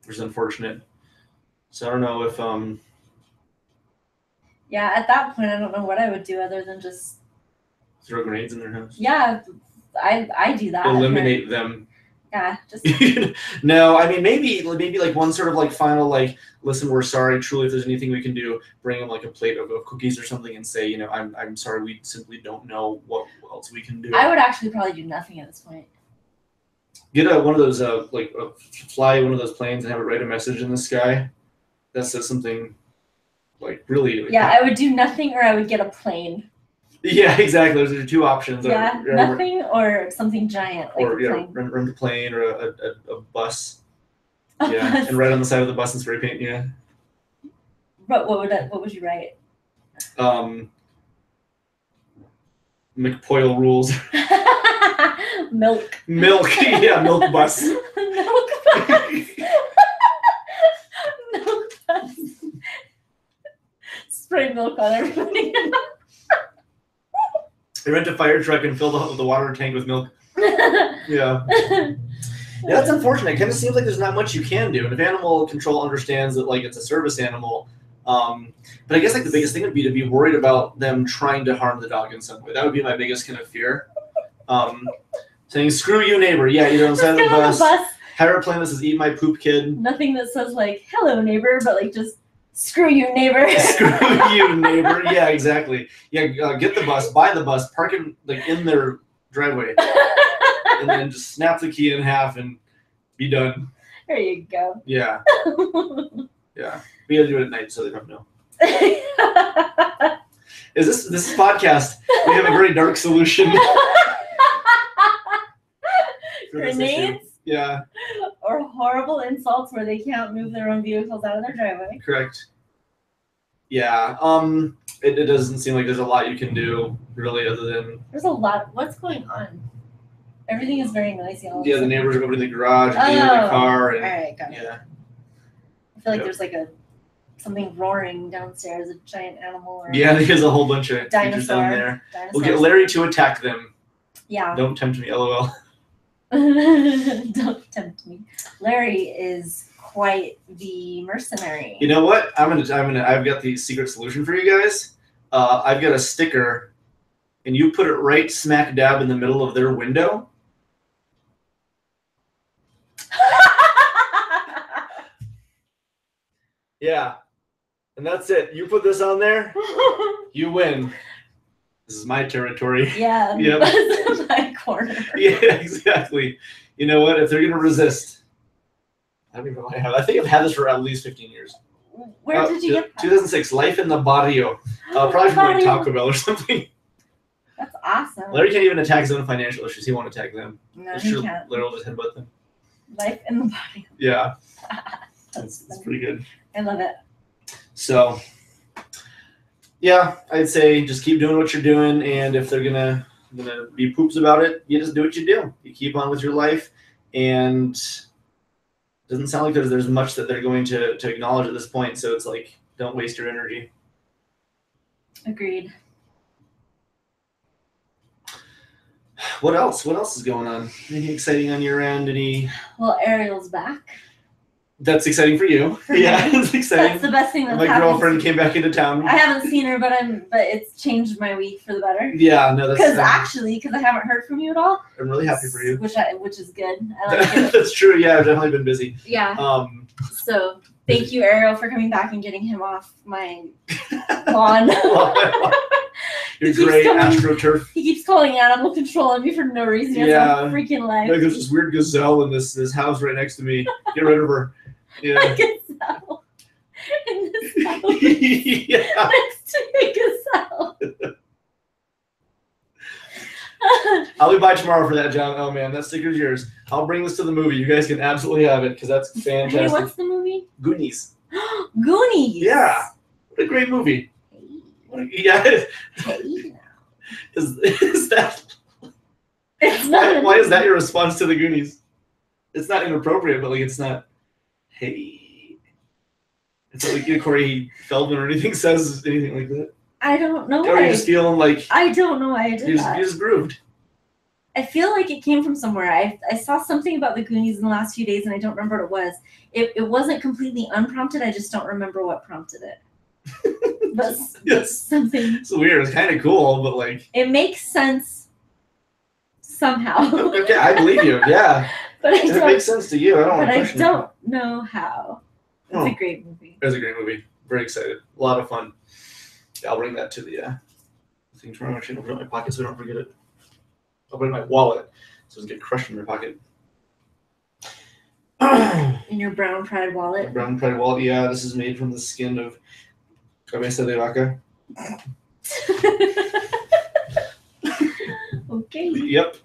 which is unfortunate. So I don't know if Yeah, at that point, I don't know what I would do other than just throw grenades in their house. Yeah, I do that. Eliminate them Yeah, just No, I mean maybe like one sort of like final like, listen, we're sorry. Truly, if there's anything we can do, bring them like a plate of cookies or something, and say, I'm sorry, we simply don't know what else we can do. I would actually probably do nothing at this point. Get one of those fly one of those planes and have it write a message in the sky that says something like really. Yeah, I would do nothing, or I would get a plane. Yeah, exactly. Those are two options. Yeah, nothing or something giant, like or a plane. Rent a plane or a bus. A Yeah, bus. and right on the side of the bus and spray paint. Yeah. But what would you write? McPoyle rules. Milk. Milk. Yeah, milk bus. Milk bus. Milk bus. Spray milk on everybody. They rent a fire truck and fill the water tank with milk. Yeah. Yeah, that's unfortunate. It kind of seems like there's not much you can do. And if animal control understands that like it's a service animal, but I guess like the biggest thing would be to be worried about them trying to harm the dog in some way. That would be my biggest kind of fear. Saying "screw you, neighbor." Yeah, on the side of the bus. Have a plan that says "eat my poop, kid." Nothing that says like "hello, neighbor," but like just "screw you, neighbor." Screw you, neighbor. Yeah, exactly. Yeah, get the bus, buy the bus, park it like in their driveway, and then just snap the key in half and be done. There you go. Yeah. Yeah. We gotta do it at night so they don't know. Is this podcast? We have a very dark solution. Grenades? Yeah. Or horrible insults where they can't move their own vehicles out of their driveway. Correct. Yeah. It doesn't seem like there's a lot you can do really other than. There's a lot. What's going on? Everything is very noisy. Yeah, the neighbors are over in the garage and in the car. And, all right, got it. Yeah. I feel like there's like something roaring downstairs, a giant animal. Or yeah, there's a whole bunch of creatures down there. We'll get Larry to attack them. Yeah. Don't tempt me, LOL. Don't tempt me. Larry is quite the mercenary. You know what? I've got the secret solution for you guys. I've got a sticker, and you put it right smack dab in the middle of their window. Yeah, and that's it. You put this on there, you win. This is my territory. Yeah, yep. This is my corner. Yeah, exactly. You know what? If they're gonna resist, I don't even know what I have. I think I've had this for at least 15 years. Where did you get that? 2006. Life in the Barrio. Probably from like Taco Bell or something. That's awesome. Larry can't even attack his own financial issues. He won't attack them. No, he can't. Larry will just headbutt them. Life in the Barrio. Yeah. That's pretty good. I love it. So, yeah, I'd say just keep doing what you're doing, and if they're gonna be poops about it, you just do what you do. You keep on with your life, and it doesn't sound like there's much that they're going to acknowledge at this point. So it's like, don't waste your energy. Agreed. What else? What else is going on? Anything exciting on your end? Well, Ariel's back. That's exciting for you. Yeah, it's exciting. That's the best thing that's My girlfriend came back into town. I haven't seen her, but it's changed my week for the better. Yeah, no, that's because I haven't heard from you at all. I'm really happy for you. Which is good. I like it. That's true. Yeah, I've definitely been busy. Yeah. So thank you, Ariel, for coming back and getting him off my lawn. Your great AstroTurf. He keeps calling animal control on me for no reason. He has no freaking life. Like there's this weird gazelle in this house right next to me. Get rid of her. Yeah. A gazelle in this house. Yeah. Next to a gazelle. I'll be by tomorrow for that, John. Oh man, that sticker's yours. I'll bring this to the movie. You guys can absolutely have it because that's fantastic. Hey, what's the movie? Goonies. Goonies. Yeah. What a great movie. Yeah. Is that? It's not. Why is that your response to the Goonies? It's not inappropriate, but like it's not. Hey. It's not like Corey Feldman or anything says anything like that. I don't know. Or you're just feeling like. I don't know why I did that. You just grooved. I feel like it came from somewhere. I saw something about the Goonies in the last few days, and I don't remember what it was. It wasn't completely unprompted. I just don't remember what prompted it. But yes. Something. It's weird. It's kind of cool, but like. It makes sense somehow. Okay, I believe you. Yeah. But I It don't. makes sense to you. I don't want But to I question don't know how. It's Oh. a great movie. It was a great movie. Very excited. A lot of fun. Yeah, I'll bring that to the thing tomorrow. Actually, I'll put it in my pocket so I don't forget it. I'll put it in my wallet so it doesn't get crushed in my pocket. In your brown pride wallet. Brown pride wallet. Yeah, this is made from the skin of cabeza de vaca. Okay. Yep.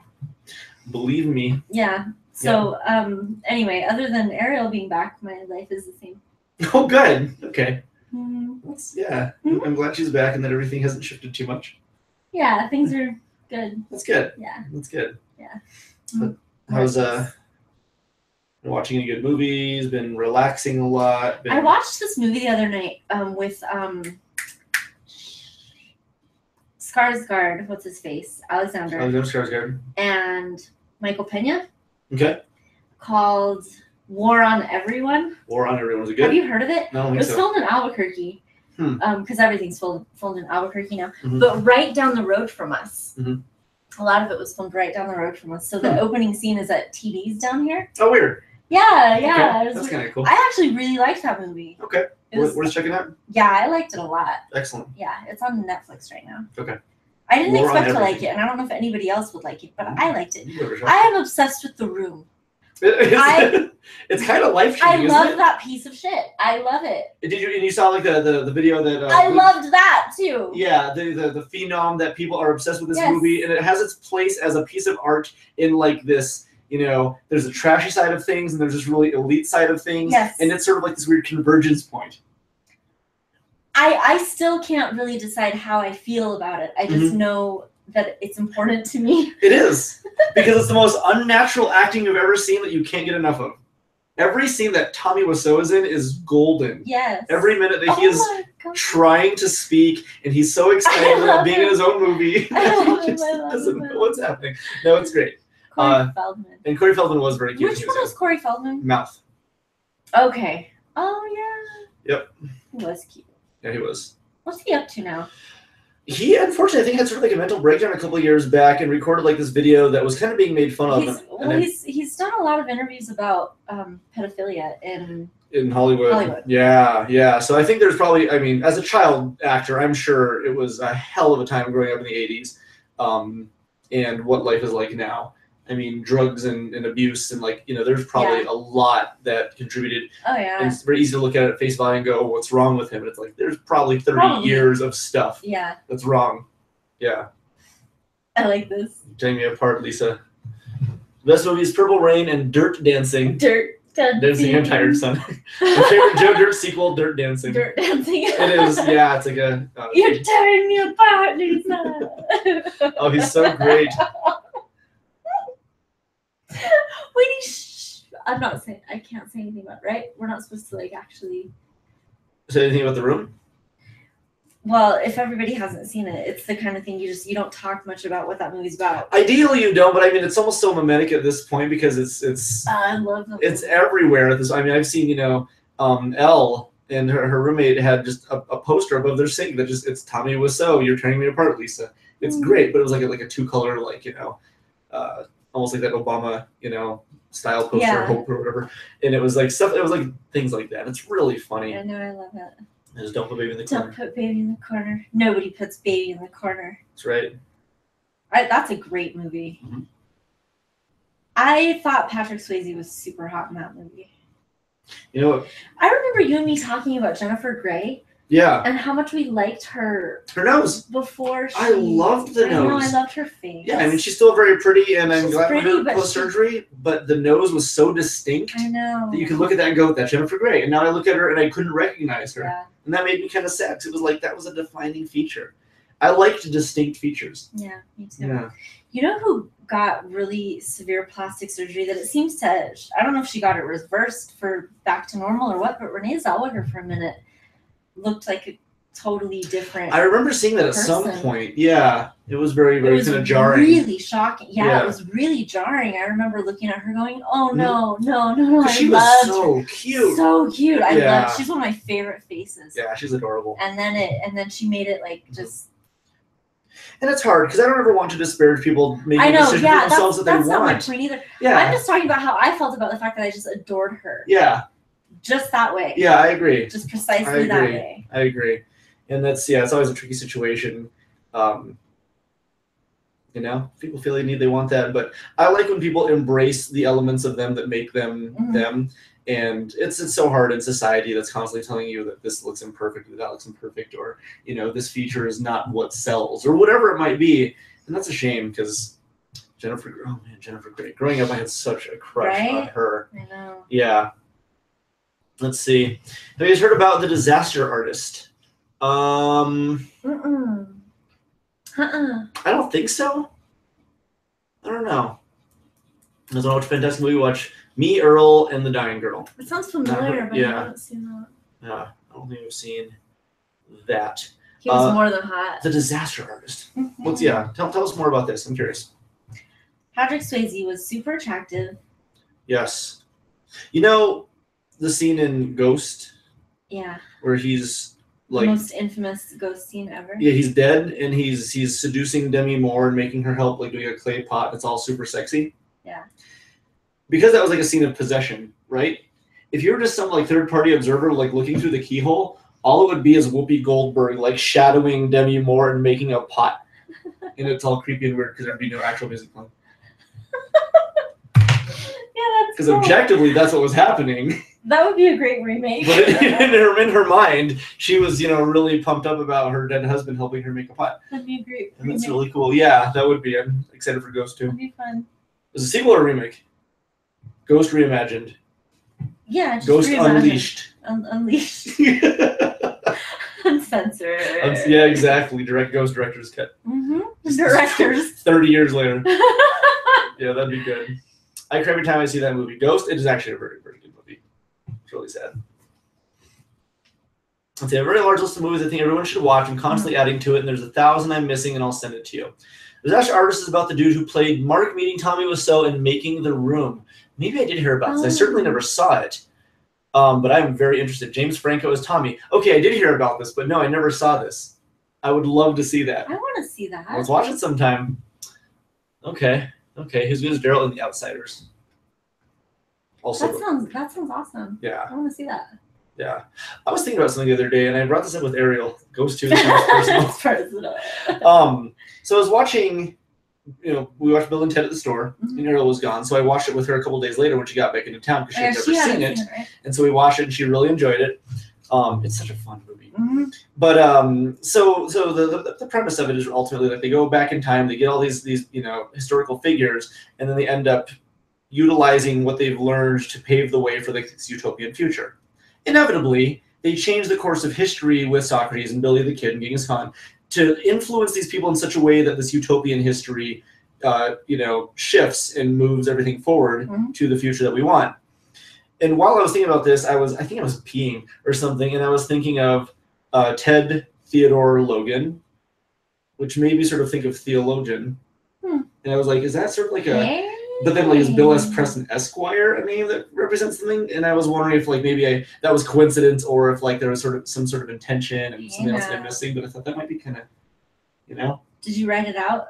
Believe me. Yeah. So anyway, other than Ariel being back, my life is the same. Oh, good. Okay. Mm-hmm. I'm glad she's back and that everything hasn't shifted too much. Yeah, things are good. That's good. Yeah. That's good. Yeah. But how's been watching any good movies? Been relaxing a lot. I watched this movie the other night with Skarsgård. What's his face? Alexander Skarsgård. and Michael Pena. Okay. Called War on Everyone. War on Everyone. Was it good? Have you heard of it? No, I don't It think was so. filmed in Albuquerque. Because everything's filmed in Albuquerque now. Mhm. But right down the road from us. Mhm. A lot of it was filmed right down the road from us. So the opening scene is at TV's down here. Oh, weird. Yeah. Okay. That's kind of cool. I actually really liked that movie. Okay. We're checking out. Yeah, I liked it a lot. Excellent. Yeah, it's on Netflix right now. Okay. I didn't War on expect to like Everything. it, and I don't know if anybody else would like it, but I liked it. You I am obsessed with The Room. It's kind of life I changing. love that piece of shit. I love it. Did you? And you saw like the video that? I loved that too. Yeah, the phenom that people are obsessed with this Yes. movie, and it has its place as a piece of art in like this. You know, there's a trashy side of things, and there's this really elite side of things, Yes. and it's sort of like this weird convergence point. I still can't really decide how I feel about it. I just know that it's important to me. It is, because it's the most unnatural acting you've ever seen that you can't get enough of. Every scene that Tommy Wiseau is in is golden. Yes. Every minute that he is my God. trying to speak, and he's so excited about being in his own movie. I love He him, just I love doesn't him, I know love what's happening. No, it's great. Corey Feldman. And Corey Feldman was very cute. Which one was Corey Feldman? Mouth. Okay. Oh yeah. Yep. He was cute. Yeah, he was. What's he up to now? He, unfortunately, I think had sort of like a mental breakdown a couple of years back and recorded like this video that was kind of being made fun of. He's done a lot of interviews about pedophilia in Hollywood. Hollywood. Yeah. So I think there's probably, I mean, as a child actor, I'm sure it was a hell of a time growing up in the 80s, and what life is like now. I mean, drugs and abuse and like, you know, there's probably a lot that contributed. Oh yeah. And it's very easy to look at it at face value and go, what's wrong with him? And it's like, there's probably 30 years of stuff that's wrong. Yeah. I like this. You're tearing me apart, Lisa. The best movies, Purple Rain and Dirt Dancing. Dirt Dancing. I'm tired, son. My favorite Joe Dirt sequel, Dirt Dancing. Dirt Dancing. It is, yeah, it's like a... You're tearing me apart, Lisa. Oh, he's so great. I'm not saying, I can't say anything about it, right? We're not supposed to like actually Say anything about The Room? Well, if everybody hasn't seen it, it's the kind of thing you don't talk much about what that movie's about. Ideally you don't, but I mean it's almost so mimetic at this point because it's I love the it's everywhere. I mean I've seen, Elle and her roommate had just a poster above their sink that just, it's Tommy Wiseau, You're Tearing Me Apart, Lisa. It's great, but it was like a two-color, almost like that Obama, style poster, Hope or whatever. And it was like stuff, it was like things like that. It's really funny. I know, I love it. Just don't put baby in the corner. Don't put baby in the corner. Nobody puts baby in the corner. That's right. That's a great movie. Mm-hmm. I thought Patrick Swayze was super hot in that movie. You know what? I remember you and me talking about Jennifer Grey. Yeah. And how much we liked her. Her nose. Before she... I loved the nose. I know, I loved her face. Yeah, I mean, she's still very pretty, and I'm glad for her but post-surgery, but the nose was so distinct I know. that you could look at that and go, that's Jennifer Grey. And now I look at her and I couldn't recognize her. Yeah. And that made me kind of sad, because it was like, that was a defining feature. I liked distinct features. Yeah, me too. Yeah. You know who got really severe plastic surgery that it seems to, I don't know if she got it reversed for back to normal or what, but Renee Zellweger for a minute looked like a totally different I remember seeing that at some point. Yeah. It was very, very kind of jarring. Really shocking. Yeah, it was really jarring. I remember looking at her going, oh no. She was so cute. So cute. I loved, she's one of my favorite faces. Yeah, she's adorable. And then she made it like just And it's hard because I don't ever want to disparage people making I know, decisions yeah, for themselves that they that's want. not my point either. Yeah. I'm just talking about how I felt about the fact that I just adored her. Yeah. Just that way. Yeah, I agree. Just precisely that way. I agree. And that's, it's always a tricky situation. You know, people feel they want that, but I like when people embrace the elements of them that make them them. And it's so hard in society that's constantly telling you that this looks imperfect, that looks imperfect, or, you know, this feature is not what sells, or whatever it might be. And that's a shame because Jennifer Grey. Growing up, I had such a crush on her. I know. Yeah. Let's see. Have you guys heard about The Disaster Artist? I don't think so. I don't know. I was watching a fantastic movie. Watch Me, Earl, and the Dying Girl. It sounds familiar, but I haven't seen that. Yeah, I don't think I've seen that. He was more than hot. The Disaster Artist. Tell us more about this. I'm curious. Patrick Swayze was super attractive. Yes. You know the scene in Ghost? Yeah. Where he's like the most infamous ghost scene ever. Yeah, he's dead and he's seducing Demi Moore and making her help, like doing a clay pot. It's all super sexy. Yeah. Because that was like a scene of possession, right? If you were just some like third party observer like looking through the keyhole, all it would be is Whoopi Goldberg like shadowing Demi Moore and making a pot. And it's all creepy and weird because there'd be no actual music playing. Because objectively, that's what was happening. That would be a great remake. But in her mind, she was, really pumped up about her dead husband helping her make a pot. That'd be a great remake. And that's really cool. Yeah, that would be. I'm excited for Ghost 2. That'd be fun. Is it a sequel or a remake? Ghost Reimagined. Yeah, just Ghost reimagined. Unleashed. Unleashed. Uncensored. Yeah, exactly. Ghost Director's Cut. Directors. 30 years later. Yeah, that'd be good. I cry every time I see that movie. Ghost, it is actually a very, very good movie. It's really sad. Let's say a very large list of movies I think everyone should watch. I'm constantly adding to it, and there's 1,000 I'm missing, and I'll send it to you. The Disaster Artist is about the dude who played Mark meeting Tommy Wiseau in Making the Room. Maybe I did hear about this. I certainly never saw it, but I'm very interested. James Franco is Tommy. Okay, I did hear about this, but no, I never saw this. I would love to see that. I want to see that. Let's watch it sometime. Okay. Who's good as Daryl in The Outsiders? Also, that sounds awesome. Yeah. I want to see that. Yeah. I was thinking about something the other day, and I brought this up with Ariel. Ghost 2 is personal. So I was watching, we watched Bill and Ted at the store, and Ariel was gone. So I watched it with her a couple days later when she got back into town because she had never seen it. Right? And so we watched it, and she really enjoyed it. It's such a fun movie. But so the premise of it is ultimately that they go back in time, they get all these historical figures, and then they end up utilizing what they've learned to pave the way for this utopian future. Inevitably, they change the course of history with Socrates and Billy the Kid and Genghis Khan to influence these people in such a way that this utopian history, shifts and moves everything forward to the future that we want. And while I was thinking about this, I think I was peeing or something, and I was thinking of Ted Theodore Logan, which made me sort of think of theologian. And I was like, is that sort of like a... But then, is Bill S. Preston Esquire a name that represents something? And I was wondering if, maybe that was coincidence, or if, there was some sort of intention and something else I'm missing. But I thought that might be kind of, Did you write it out?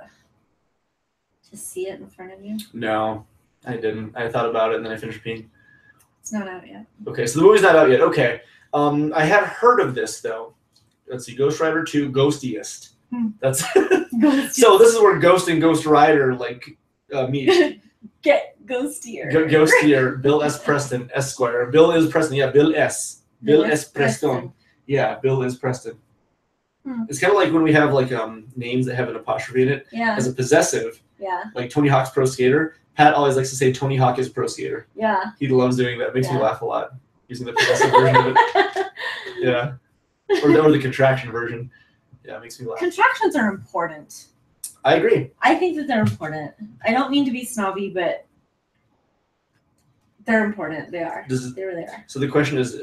To see it in front of you? No, I didn't. I thought about it, and then I finished peeing. It's not out yet. Okay, so the movie's not out yet. Okay. I had heard of this, though. Let's see, Ghost Rider 2, Ghostiest. That's So this is where Ghost and Ghost Rider, meet. Get ghostier. Ghostier. Bill S. Preston, Esquire. Bill is Preston. Yeah, Bill S. Bill S. Preston. Yeah, Bill is Preston. It's kind of like when we have names that have an apostrophe in it as a possessive. Yeah. Like Tony Hawk's Pro Skater. Pat always likes to say Tony Hawk is Pro Skater. Yeah. He loves doing that. It makes me laugh a lot. Using the possessive version of it. Yeah. Or the contraction version. Yeah, it makes me laugh. Contractions are important. I agree. I think that they're important. I don't mean to be snobby, but they're important. They are. They really are. So the question is,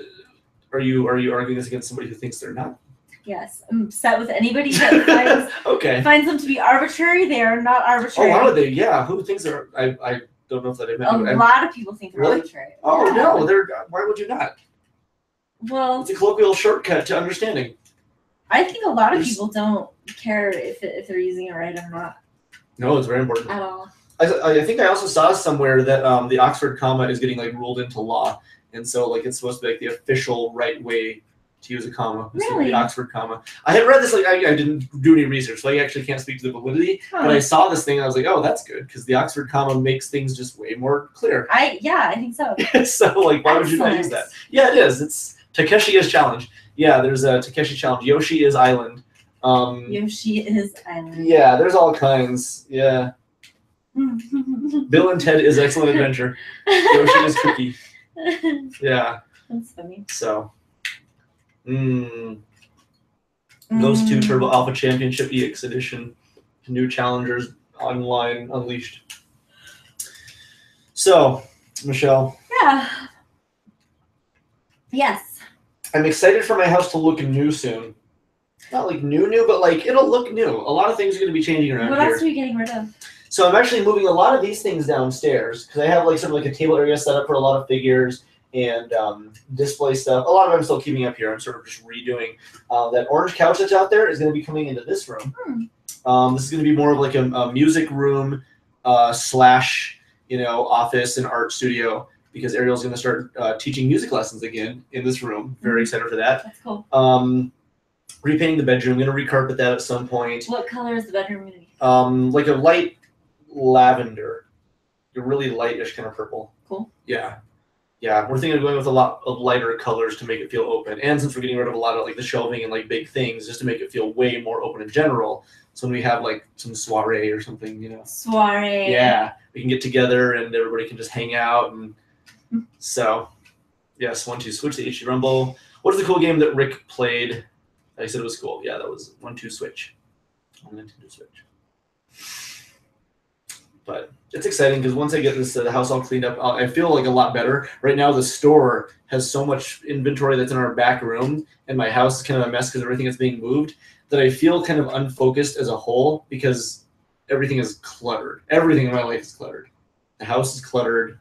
are you arguing this against somebody who thinks they're not? Yes. I'm upset with anybody that finds them to be arbitrary. They are not arbitrary. Oh, how are they? Yeah. Who thinks they're... I don't know if that I meant. A lot of people think they're arbitrary. Oh, no. Why would you not? Well... It's a colloquial shortcut to understanding. I think a lot of people don't care if they're using it right or not. No, it's very important. At all. I think I also saw somewhere that the Oxford comma is getting like ruled into law, and so like it's supposed to be like the official right way to use a comma. Really? The Oxford comma. I had read this, like I didn't do any research, so I actually can't speak to the validity. But I saw this thing and I was like, oh, that's good, because the Oxford comma makes things just way more clear. I think so. So like, why would you not use that? Yeah, it is. It's Takeshi's challenge. Yeah, there's a Takeshi challenge. Yoshi is island. Yoshi is island. Yeah, there's all kinds. Yeah. Bill and Ted is excellent adventure. Yoshi is tricky. Yeah. That's funny. So. Those 2 Turbo Alpha Championship EX Edition. New challengers online unleashed. So, Michelle. Yeah. Yes. I'm excited for my house to look new soon. Not like new, but like it'll look new. A lot of things are going to be changing around here. What else are you getting rid of? So I'm actually moving a lot of these things downstairs because I have like sort of like a table area set up for a lot of figures and display stuff. A lot of it I'm still keeping up here. I'm sort of just redoing. That orange couch that's out there is going to be coming into this room. This is going to be more of like a music room / office and art studio, because Ariel's going to start teaching music lessons again in this room. Very excited for that. That's cool. Repainting the bedroom. I'm going to recarpet that at some point. What color is the bedroom going to be? Like a light lavender. A really lightish kind of purple. Cool. Yeah. Yeah, we're thinking of going with a lot of lighter colors to make it feel open. And since we're getting rid of a lot of like the shelving and like big things, just to make it feel way more open in general. So when we have like some soiree or something, Soiree. Yeah, we can get together and everybody can just hang out. And so, yes, 1, 2, switch to HD Rumble. What is the cool game that Rick played? I said it was cool. Yeah, that was 1, 2, switch. On Nintendo Switch. But it's exciting because once I get this the house all cleaned up, I feel like a lot better. Right now, the store has so much inventory that's in our back room, and my house is kind of a mess because everything is being moved, that I feel kind of unfocused as a whole because everything is cluttered. Everything in my life is cluttered. The house is cluttered.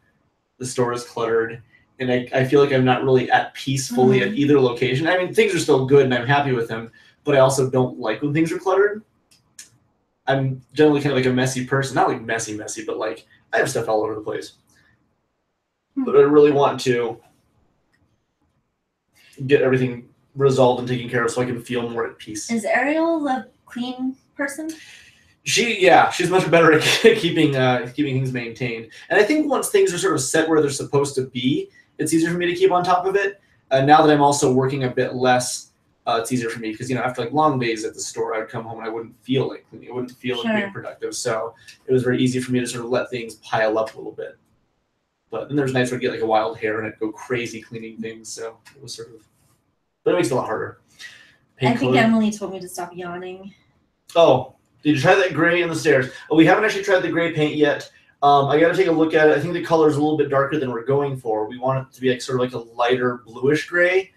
The store is cluttered. And I feel like I'm not really at peace fully at either location. I mean, things are still good, and I'm happy with them, but I also don't like when things are cluttered. I'm generally kind of like a messy person. Not like messy, but like I have stuff all over the place. But I really want to get everything resolved and taken care of so I can feel more at peace. Is Ariel a clean person? She's much better at keeping things maintained. And I think once things are sort of set where they're supposed to be, it's easier for me to keep on top of it. Now that I'm also working a bit less, it's easier for me because after like long days at the store, I would come home and I wouldn't feel like cleaning. I wouldn't feel like being productive. So it was very easy for me to sort of let things pile up a little bit. But then there's nights where I'd get like a wild hair and I'd go crazy cleaning things. So it was sort of, but it makes it a lot harder. I think Emily told me to stop yawning. Oh, did you try that gray on the stairs? Oh, we haven't actually tried the gray paint yet. I got to take a look at it. I think the color is a little bit darker than we're going for. We want it to be like sort of like a lighter bluish gray.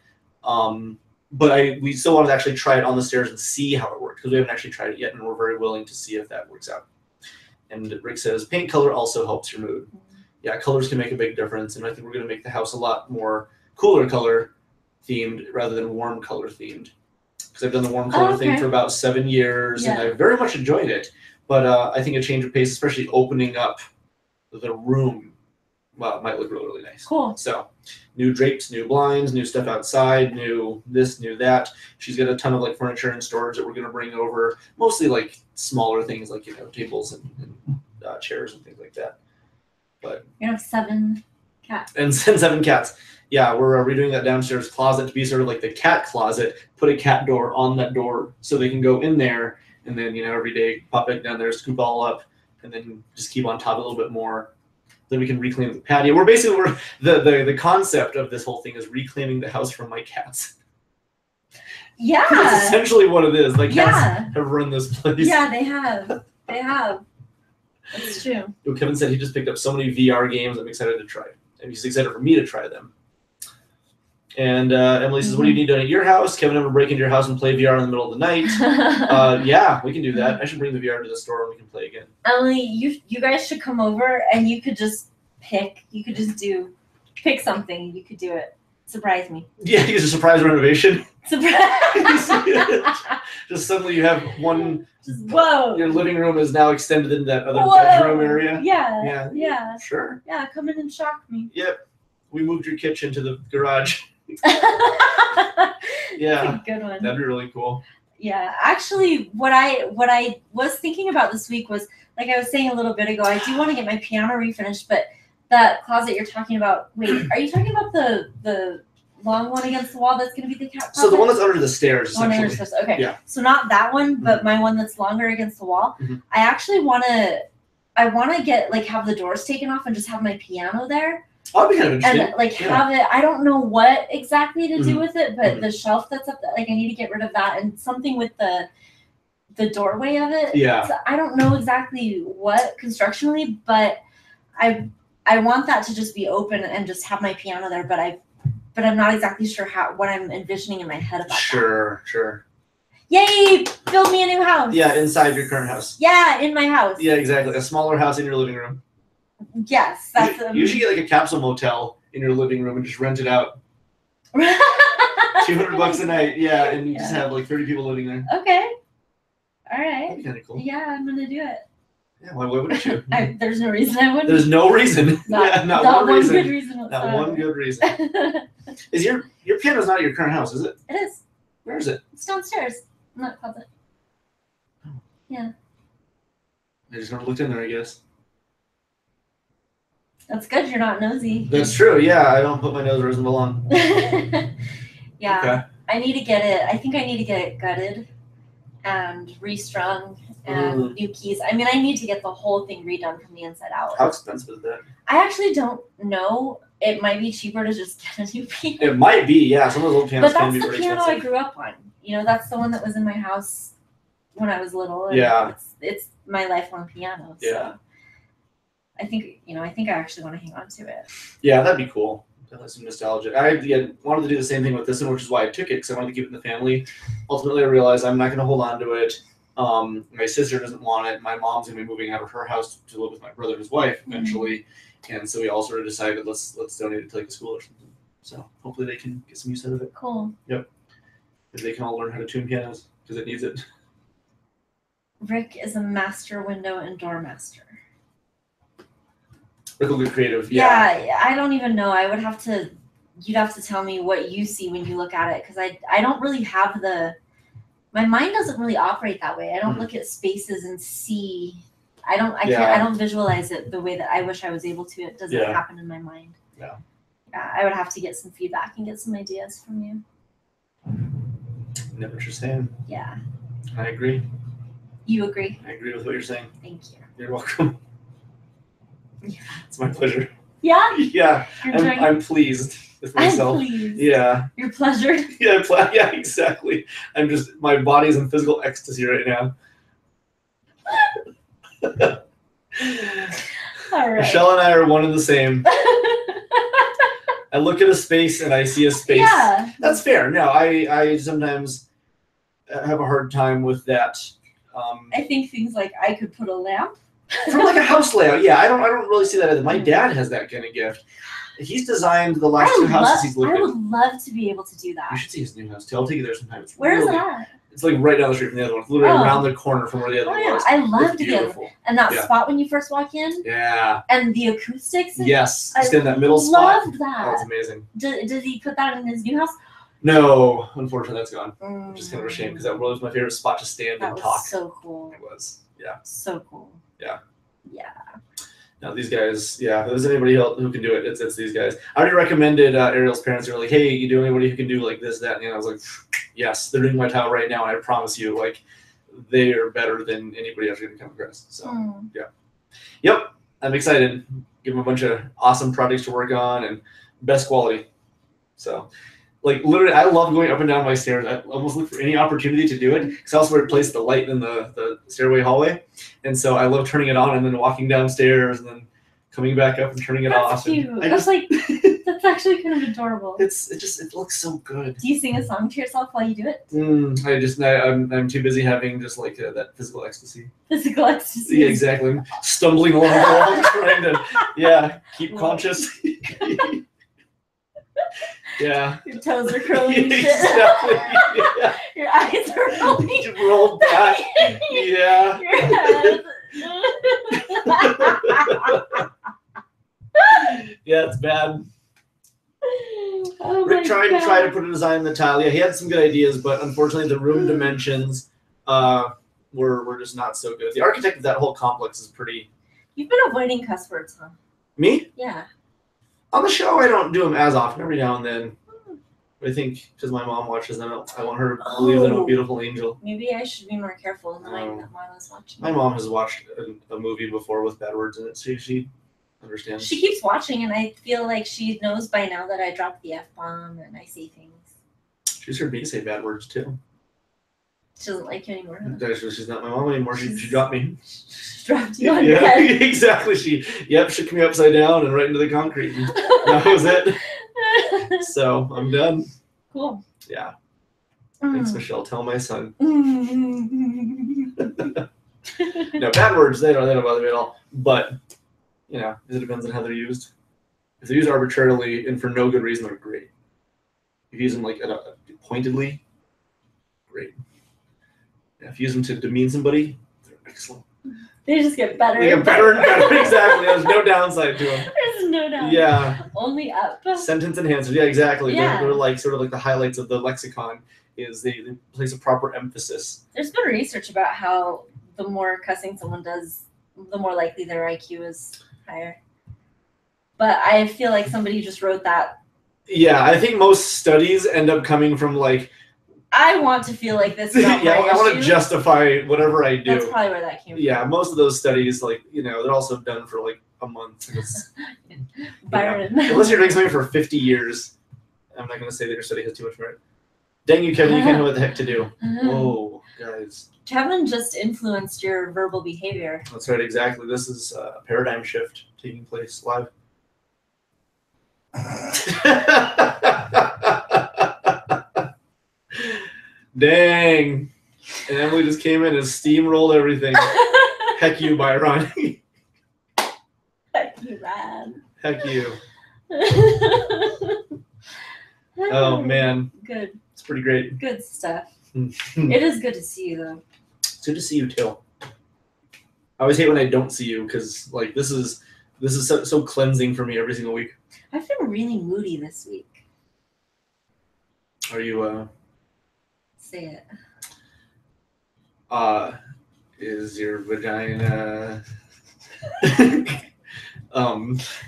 But we still want to actually try it on the stairs and see how it works because we haven't actually tried it yet, and we're very willing to see if that works out. And Rick says paint color also helps your mood. Yeah, colors can make a big difference, and I think we're going to make the house a lot more cooler color themed rather than warm color themed. Because I've done the warm color thing for about 7 years, and I very much enjoyed it. But I think a change of pace, especially opening up the room, might look really, really nice. Cool. So, new drapes, new blinds, new stuff outside, new this, new that. She's got a ton of like furniture and storage that we're going to bring over. Mostly like smaller things like tables and chairs and things like that. But you have 7 cats. And 7 cats. Yeah, we're redoing that downstairs closet to be sort of like the cat closet. Put a cat door on that door so they can go in there, and then every day pop back down there, scoop all up, and then just keep on top a little bit more. Then we can reclaim the patio. The concept of this whole thing is reclaiming the house from my cats. Yeah, that's essentially what it is. Like cats have run this place. Yeah, they have. They have. That's true. Kevin said he just picked up so many VR games. I'm excited to try, and he's excited for me to try them. And Emily says, "What do you need done at your house?" Kevin, ever break into your house and play VR in the middle of the night? Yeah, we can do that. I should bring the VR to the store and we can play again. Emily, you guys should come over and you could just pick. You could just pick something. You could do it. Surprise me. Yeah, it's a surprise renovation. Surprise. Just suddenly you have one. Just whoa. Your living room is now extended into that other Whoa. bedroom area. Yeah. Yeah. Sure. Yeah, come in and shock me. Yep. We moved your kitchen to the garage. Yeah. That's a good one. That'd be really cool. Yeah. Actually, what I was thinking about this week was, like I was saying a little bit ago, I do want to get my piano refinished, but that closet you're talking about, wait, are you talking about the long one against the wall that's going to be the cat closet? So the one that's under the stairs, essentially. Under the stairs. Okay. Yeah. So not that one, but my one that's longer against the wall. Mm-hmm. I actually want to get, like, have the doors taken off and just have my piano there. That'd be kind of interesting. And, like, have it, I don't know what exactly to do with it, but Mm-hmm. the shelf that's up there, like, I need to get rid of that, and something with the doorway of it. Yeah. So I don't know exactly what constructionally, but I want that to just be open and just have my piano there, but I'm not exactly sure what I'm envisioning in my head about that. Sure. Yay! Build me a new house. Yeah, inside your current house. Yeah, in my house. Yeah, exactly. A smaller house in your living room. Yes, that's You should get like a capsule motel in your living room and just rent it out. $200 a night, yeah, and you just have like 30 people living there. Okay. All right. That'd be kind of cool. Yeah, I'm gonna do it. Yeah, why wouldn't you? There's no reason I wouldn't. There's no reason. Not one reason. Good reason whatsoever. Not one good reason. Is your piano's not at your current house, is it? It is. Where is it? It's downstairs in that closet. Yeah. I just never looked in there, I guess. That's good. You're not nosy. That's true. Yeah, I don't put my nose where it doesn't belong. Yeah. Okay. I need to get it. I think I need to get it gutted and restrung and new keys. I mean, I need to get the whole thing redone from the inside out. How expensive is that? I actually don't know. It might be cheaper to just get a new piano. It might be, yeah. Some of those old pianos But can that's be the pretty piano expensive. I grew up on. You know, that's the one that was in my house when I was little. And Yeah. It's my lifelong piano. So Yeah. I think I actually want to hang on to it. Yeah, that'd be cool. Definitely some nostalgia. I wanted to do the same thing with this one, which is why I took it, because I wanted to keep it in the family. Ultimately, I realized I'm not going to hold on to it. My sister doesn't want it. My mom's going to be moving out of her house to live with my brother and his wife eventually. And so we all sort of decided, let's donate it to like a school or something. So hopefully they can get some use out of it. Cool. Yep. If they can all learn how to tune pianos, because it needs it. Rick is a master window and door master. Rick will get creative. Yeah, I don't even know. You'd have to tell me what you see when you look at it, because I don't really have my mind doesn't really operate that way. I don't look at spaces and see. I don't visualize it the way that I wish I was able to. It doesn't happen in my mind. Yeah. Yeah, I would have to get some feedback and get some ideas from you. Know what you're saying. Yeah. I agree. You agree? I agree with what you're saying. Thank you. You're welcome. Yeah. It's my pleasure. Yeah? Yeah. I'm pleased with myself. I'm pleased. Yeah. Your pleasure. Yeah, exactly. My body's in physical ecstasy right now. All right. Michelle and I are one and the same. I look at a space and I see a space. Yeah. That's fair. No, I sometimes have a hard time with that. I think things like I could put a lamp. From like a house layout, yeah. I don't really see that either. My dad has that kind of gift. He's designed the last two houses he's lived in. I would love to be able to do that. You should see his new house too. I'll take you there sometime. Where is it at? It's like right down the street from the other one. It's literally around the corner from where the other one was. I love It's to be able. And that spot when you first walk in. Yeah. And the acoustics. Yes. Just in that middle spot. Loved that. That's amazing. Did he put that in his new house? No, unfortunately, that's gone. Which is kind of a shame, because that was my favorite spot to stand and talk. So cool. It was. Yeah. So cool. Yeah. Yeah. Now these guys, if there's anybody else who can do it, it's these guys. I already recommended Ariel's parents. They were like, "Hey, you do anybody who can do like this, that?" And I was like, "Yes, they're doing my tile right now, and I promise you, like, they are better than anybody else going to come across." So Yep, I'm excited. Give them a bunch of awesome projects to work on and best quality. So, like, literally, I love going up and down my stairs. I almost look for any opportunity to do it, because I also replaced the light in the stairway hallway, and so I love turning it on and then walking downstairs and then coming back up and turning it off. That's cute. That's actually kind of adorable. It looks so good. Do you sing a song to yourself while you do it? I'm too busy having just like that physical ecstasy. Physical ecstasy. Yeah, exactly. I'm stumbling along the wall, trying to keep conscious. Yeah. Your toes are curling and shit. Exactly. Yeah. Your eyes are rolling. You rolled back. Yeah. Your head. Yeah, it's bad. Oh Rick my tried God. to put a design in the tile. Yeah, he had some good ideas, but unfortunately the room dimensions were just not so good. The architect of that whole complex is pretty... You've been avoiding cuss words, huh? Me? Yeah. On the show, I don't do them as often. Every now and then. I think because my mom watches them, I want her to believe that I'm a beautiful angel. Maybe I should be more careful knowing that Mama's watching. My mom has watched a movie before with bad words in it, so she understands. She keeps watching, and I feel like she knows by now that I dropped the F-bomb and I say things. She's heard me say bad words too. She doesn't like you anymore. Huh? She's not my mom anymore. She dropped me. She dropped you on your head. Exactly. She shook me upside down and right into the concrete. And that was it. So I'm done. Cool. Yeah. Thanks, Michelle. Tell my son. No, bad words, they don't bother me at all. But, you know, it depends on how they're used. If they're used arbitrarily and for no good reason, they're great. If you use them like pointedly, great. Yeah, if you use them to demean somebody, they're excellent. They just get better. They get better and better. Exactly. There's no downside to them. There's no downside. Yeah. Only up. Sentence enhancers. Yeah, exactly. Yeah. They're like sort of like the highlights of the lexicon. Is they place a proper emphasis. There's been research about how the more cussing someone does, the more likely their IQ is higher. But I feel like somebody just wrote that. Yeah, I think most studies end up coming from like, I want to feel like this is not yeah, my I want to issue. justify whatever I do. That's probably where that came from. Yeah, most of those studies, like, you know, they're also done for like a month. Byron. You know, unless you're doing something for 50 years, I'm not going to say that your study has too much merit. Dang you, Kevin, you can't know what the heck to do. Whoa, guys. Kevin just influenced your verbal behavior. That's right, exactly. This is a paradigm shift taking place live. Dang. And Emily just came in and steamrolled everything. Heck you, Byron. Heck you, Rad. Heck you. Oh, man. Good. It's pretty great. Good stuff. It is good to see you, though. It's good to see you, too. I always hate when I don't see you because, like, this is so cleansing for me every single week. I've been really moody this week. Are you, Say it. Is your vagina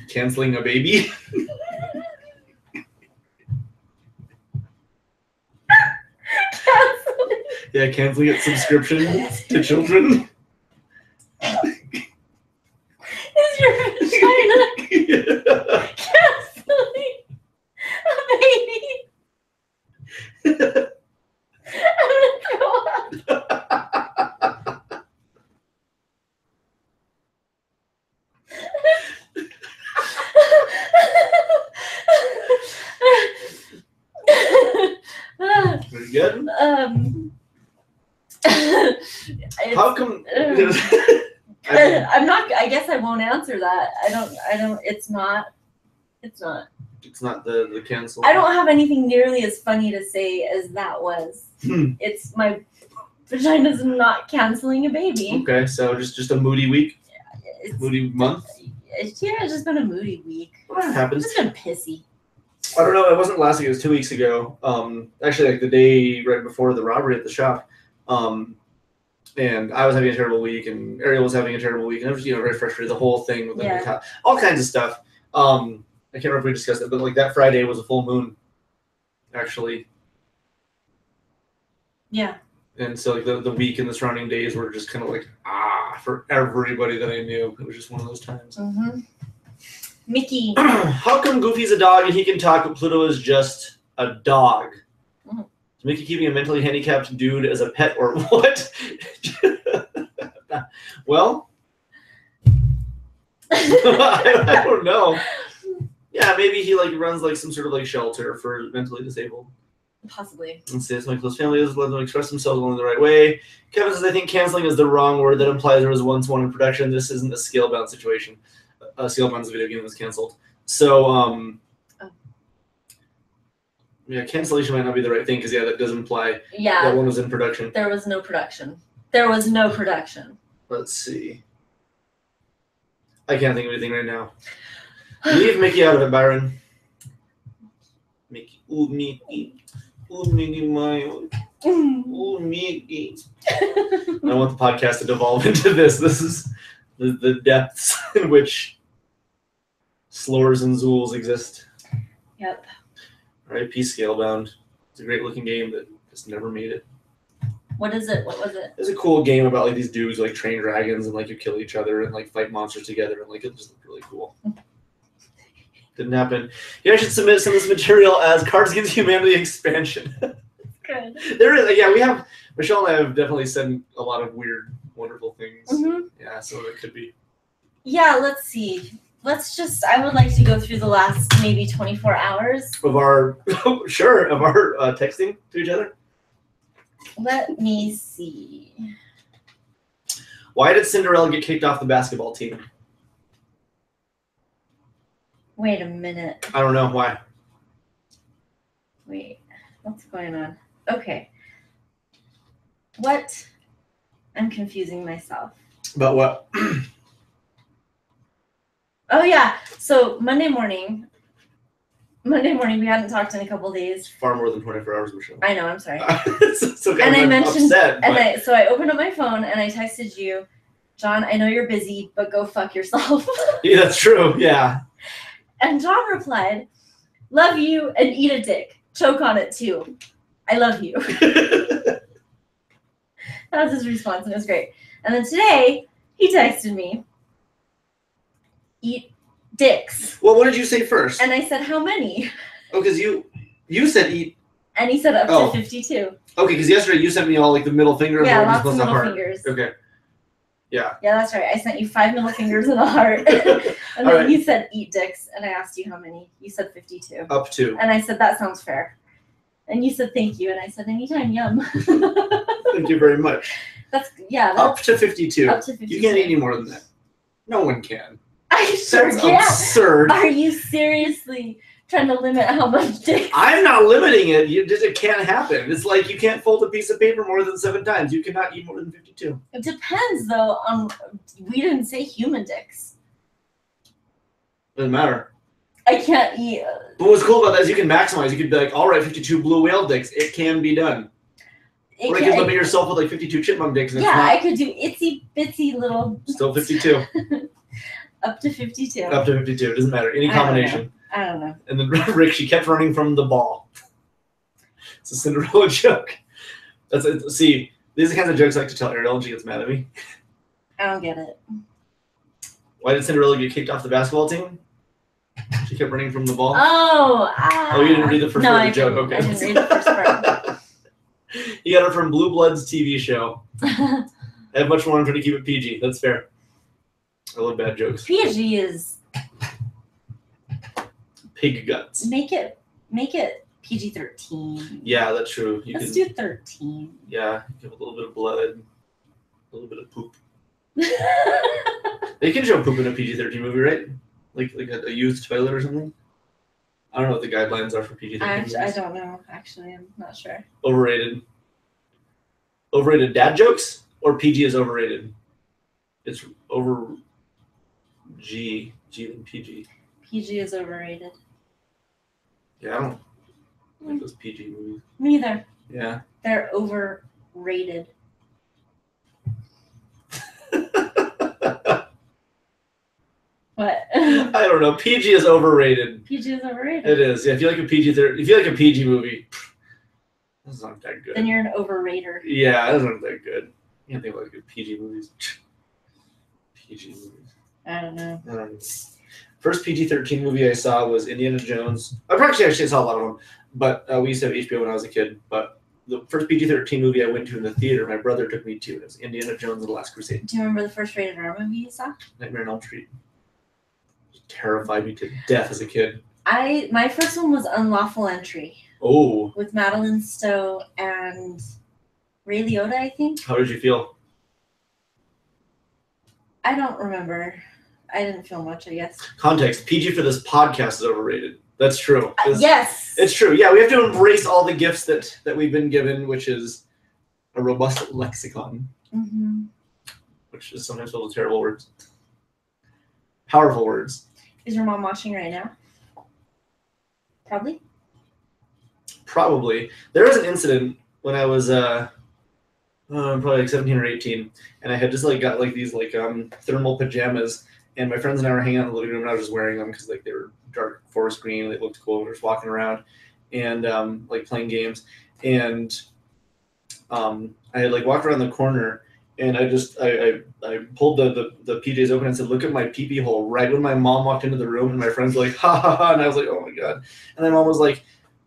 canceling a baby? Yeah, canceling its subscription to children. Is your vagina canceling a baby? I'm gonna throw up. Very good. How come? I'm not. I guess I won't answer that. I don't. It's not. It's not the cancel. I don't have anything nearly as funny to say as that was. It's my vagina's not canceling a baby. Okay, so just a moody week. Moody month. It's just been a moody week. Well, that happens. It's been pissy. I don't know. It wasn't last week. It was 2 weeks ago. Actually, like the day right before the robbery at the shop. And I was having a terrible week, and Ariel was having a terrible week, and I was, very frustrated. The whole thing with all kinds of stuff. I can't remember if we discussed it, but like that Friday was a full moon, actually. Yeah. And so like the week and the surrounding days were just kind of like for everybody that I knew. It was just one of those times. Mm-hmm. Mickey. How come Goofy's a dog and he can talk, but Pluto is just a dog? Mm-hmm. Is Mickey keeping a mentally handicapped dude as a pet or what? Well, I don't know. Yeah, maybe he like runs like some sort of like shelter for mentally disabled. Possibly. Let's say it's my close family. Let them express themselves only the right way. Kevin says, I think canceling is the wrong word. That implies there was once one in production. This isn't a scale-bound situation. Scale-bound is a video game that was canceled. So, Yeah, cancellation might not be the right thing because that does imply Yeah. that one was in production. There was no production. There was no production. Let's see. I can't think of anything right now. Leave Mickey out of it, Byron. Mickey. Ooh, Mickey. Ooh, Mickey, my. Ooh, Mickey. I want the podcast to devolve into this. This is the depths in which slurs and zools exist. Yep. R.I.P. Scalebound. It's a great looking game that just never made it. What is it? What was it? It's a cool game about like these dudes like train dragons and like you kill each other and like fight monsters together and like it just looked really cool. Didn't happen. You guys should submit some of this material as Cards Against Humanity expansion. Good. There is, yeah, we have, Michelle and I have definitely said a lot of weird, wonderful things. Mm-hmm. Yeah, so it could be. Yeah, let's see. I would like to go through the last maybe 24 hours. Of our, sure, of our texting to each other. Let me see. Why did Cinderella get kicked off the basketball team? Wait a minute. I don't know why. Wait, what's going on? Okay. What? I'm confusing myself. About what? Oh, yeah. So Monday morning, we hadn't talked in a couple days. Far more than 24 hours, Michelle. I know, I'm sorry. So and I mentioned, upset, so I opened up my phone and I texted you, John, I know you're busy, but go fuck yourself. Yeah, that's true, yeah. And John replied, love you and eat a dick. Choke on it too. I love you. That was his response and it was great. And then today, he texted me, eat dicks. Well, what did you say first? And I said, how many? Oh, because you said eat. And he said up to 52. Okay, because yesterday you sent me all like the middle finger. Yeah, and lots of middle heart. fingers. Okay. Yeah. Yeah, that's right. I sent you 5 middle fingers and a heart. And then you said eat dicks. And I asked you how many. You said 52. Up to. And I said, that sounds fair. And you said, thank you. And I said, anytime, yum. Thank you very much. That's up to 52. Up to 52. You can't eat any more than that. No one can. I sure That's can. absurd. Are you seriously trying to limit how much dick? I'm not limiting it. It can't happen. It's like you can't fold a piece of paper more than 7 times. You cannot eat more than 52. It depends, though, on, we didn't say human dicks. Doesn't matter. I can't eat. But what's cool about that is you can maximize. You could be like, all right, 52 blue whale dicks. It can be done. Or you can limit yourself with like 52 chipmunk dicks. And yeah, I could do itsy bitsy little. Still 52. Up to 52. Up to 52. It doesn't matter. Any combination. I don't know. And then Rick, she kept running from the ball. It's a Cinderella joke. That's it. See, these are the kinds of jokes I like to tell Ariel and she gets mad at me. I don't get it. Why did Cinderella get kicked off the basketball team? She kept running from the ball. Oh, you didn't read the first part of the joke. Okay. I didn't read the first part. You got it from Blue Bloods TV show. I have much more. I'm trying to keep it PG. That's fair. I love bad jokes. PG is pig guts. Make it PG-13. Yeah, that's true. Let's do 13. Yeah, give a little bit of blood, a little bit of poop. They can show poop in a PG-13 movie, right? Like a used toilet or something. I don't know what the guidelines are for PG-13 movies. I don't know. Actually, I'm not sure. Overrated. Overrated dad jokes or PG is overrated? It's over G than PG. PG is overrated. Yeah, I don't like those PG movies. Me either. Yeah. They're overrated. What? I don't know. PG is overrated. PG is overrated. It is. Yeah, if you like a PG movie, that's not that good. Then you're an overrater. Yeah, that's not that good. You can't think about good PG movies. PG movies. I don't know. First PG-13 movie I saw was Indiana Jones. I actually saw a lot of them, but we used to have HBO when I was a kid. But the first PG-13 movie I went to in the theater, my brother took me to. It was Indiana Jones and the Last Crusade. Do you remember the first rated R movie you saw? Nightmare on Elm Street. It terrified me to death as a kid. My first one was Unlawful Entry. Oh. With Madeline Stowe and Ray Liotta, I think. How did you feel? I don't remember. I didn't feel much, I guess. Context. PG for this podcast is overrated. That's true. Yes. It's true. Yeah, we have to embrace all the gifts that we've been given, which is a robust lexicon, which is sometimes filled with terrible words. Powerful words. Is your mom watching right now? Probably. There was an incident when I was probably like 17 or 18, and I had just like got like these like thermal pajamas, and my friends and I were hanging out in the living room, and I was just wearing them because like they were dark forest green, they looked cool. We were just walking around and like playing games, and I had like walked around the corner, and I pulled the PJs open and said, "Look at my pee-pee hole," right when my mom walked into the room, and my friends were like, "Ha ha ha," and I was like, "Oh my god," and then mom was like,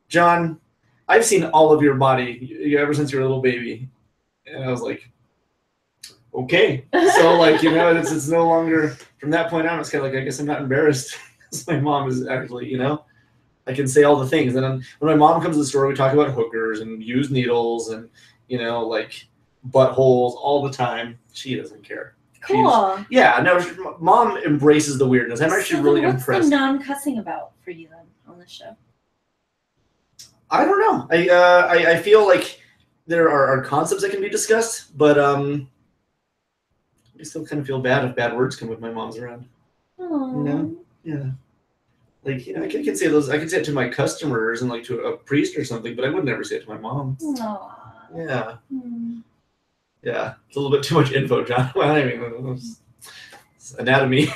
"John, I've seen all of your body ever since you were a little baby." And I was like, okay. So like, you know, it's no longer, from that point on, it's kind of like, I guess I'm not embarrassed because my mom is actually, you know, I can say all the things. And then when my mom comes to the store, we talk about hookers and used needles and, you know, like buttholes all the time. She doesn't care. Cool. Mom embraces the weirdness. I'm actually really impressed. What's the non-cussing about for you then on this show? I don't know. I feel like there are concepts that can be discussed, but I still kind of feel bad if bad words come with my mom's around. Aww. You know? Yeah. Like, you know, I can say those. I can say it to my customers and like to a priest or something, but I would never say it to my mom. Aww. Yeah. Yeah. It's a little bit too much info, John. Well, I mean, it's anatomy.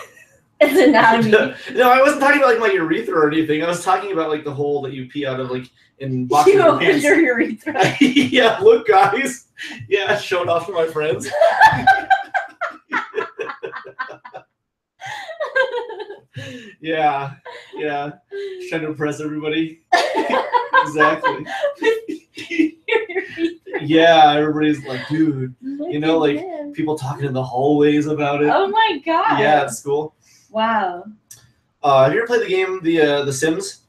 It's anatomy. No, I wasn't talking about like my urethra or anything. I was talking about like the hole that you pee out of, like in boxing You opened your urethra. Yeah, look, guys. Yeah, show it off to my friends. Yeah. Just trying to impress everybody. Exactly. Yeah, everybody's like, dude, you know, like people talking in the hallways about it. Oh my god. Yeah, at school. Wow. Have you ever played the game The Sims?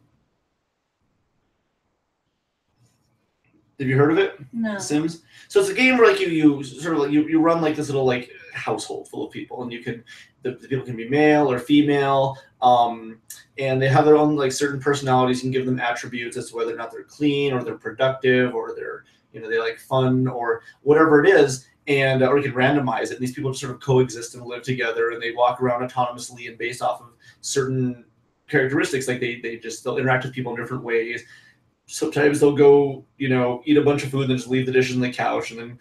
Have you heard of it? No. Sims. So it's a game where like you sort of like you run like this little like household full of people, and you can the people can be male or female, and they have their own like certain personalities. You can give them attributes as to whether or not they're clean or they're productive or they're, you know, they like fun or whatever it is. And or you can randomize it. And these people just sort of coexist and live together, and they walk around autonomously and based off of certain characteristics. Like they'll interact with people in different ways. Sometimes they'll go, you know, eat a bunch of food and then just leave the dishes on the couch and then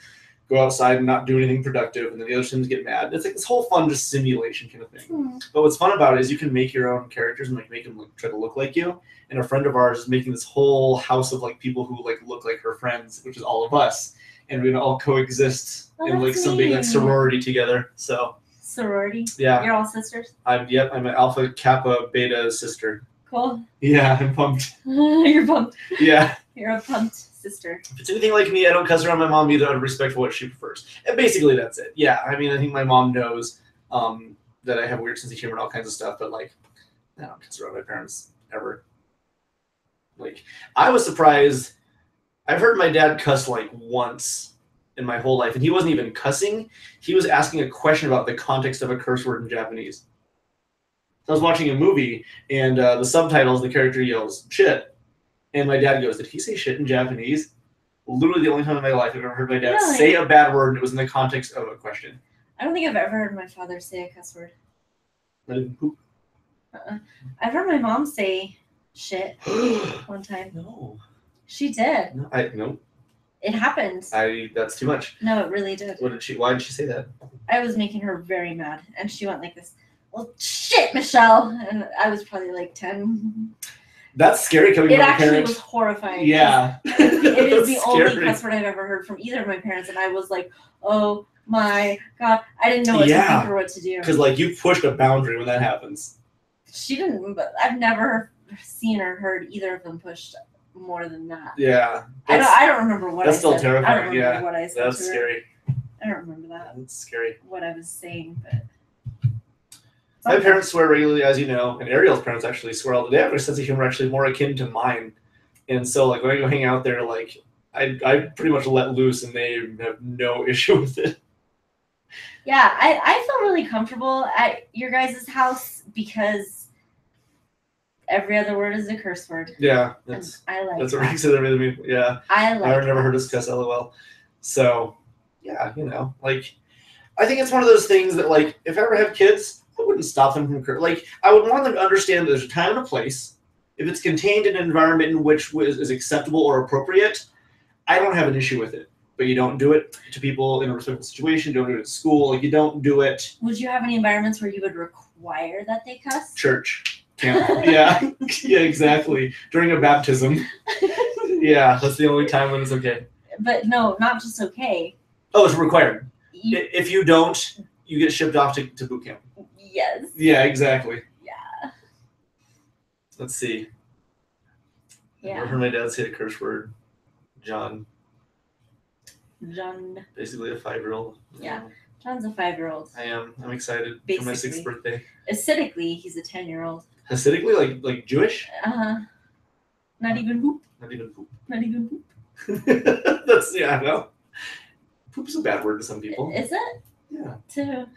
go outside and not do anything productive. And then the other Sims get mad. It's like this whole fun just simulation kind of thing. But what's fun about it is you can make your own characters and like make them try to look like you. And a friend of ours is making this whole house of like people who like look like her friends, which is all of us. And we're gonna all coexist in like some big like sorority together. So sorority? Yeah. You're all sisters? I'm an Alpha Kappa Beta sister. Cool. Yeah, I'm pumped. You're pumped. Yeah. You're a pumped sister. If it's anything like me, I don't cuss around my mom either out of respect for what she prefers. And basically that's it. Yeah, I mean, I think my mom knows that I have a weird sense of humor and all kinds of stuff, but like, I don't cuss around my parents ever. Like, I was surprised. I've heard my dad cuss like once in my whole life, and he wasn't even cussing. He was asking a question about the context of a curse word in Japanese. So I was watching a movie, and the subtitles, the character yells, "shit." And my dad goes, "Did he say shit in Japanese?" Literally the only time in my life I've ever heard my dad say a bad word, and it was in the context of a question. I don't think I've ever heard my father say a cuss word. I didn't poop. I've heard my mom say shit one time. No. She did. No. It happened. That's too much. No, it really did. Why did she say that? I was making her very mad, and she went like this, "Well, shit, Michelle," and I was probably like 10. That's scary coming from a parent. It actually was horrifying. Yeah. It is the only cuss word I've ever heard from either of my parents, and I was like, oh my god, I didn't know what to think or what to do. Because like you pushed a boundary when that happens. She didn't, but I've never seen or heard either of them pushed more than that. Yeah. I don't remember what I said. That's still terrifying. I don't remember what I said. That's scary. I don't remember that. That's scary. What I was saying, but. My parents swear regularly, as you know, and Ariel's parents actually swear all the day. They have a sense of humor actually more akin to mine. And so, like, when I go hang out there, like, I pretty much let loose, and they have no issue with it. Yeah, I feel really comfortable at your guys' house because Every other word is a curse word. Yeah, I like that's what Rick said. Everything. Yeah, I like. I've never heard us cuss LOL. So, yeah, like, I think it's one of those things that, like, if I ever have kids, I wouldn't stop them from like, I would want them to understand that there's a time and a place. If it's contained in an environment in which is acceptable or appropriate, I don't have an issue with it. But you don't do it to people in a respectful situation. You don't do it at school. Like, you don't do it. Would you have any environments where you would require that they cuss? Church. Camp. Yeah. Yeah, exactly. During a baptism. Yeah, that's the only time when it's okay. But no, not just okay. Oh, it's required. If you don't, you get shipped off to boot camp. Yes. Yeah, exactly. Yeah. Let's see. Yeah. I heard my dad say a curse word. John. Basically a 5-year-old. Yeah. John's a 5-year-old. I am. I'm excited for my 6th birthday. Aesthetically, he's a 10-year-old. Aesthetically, like Jewish? Not even poop. Not even poop. Not even poop. That's, yeah, no. Poop's a bad word to some people. Is it? Yeah. To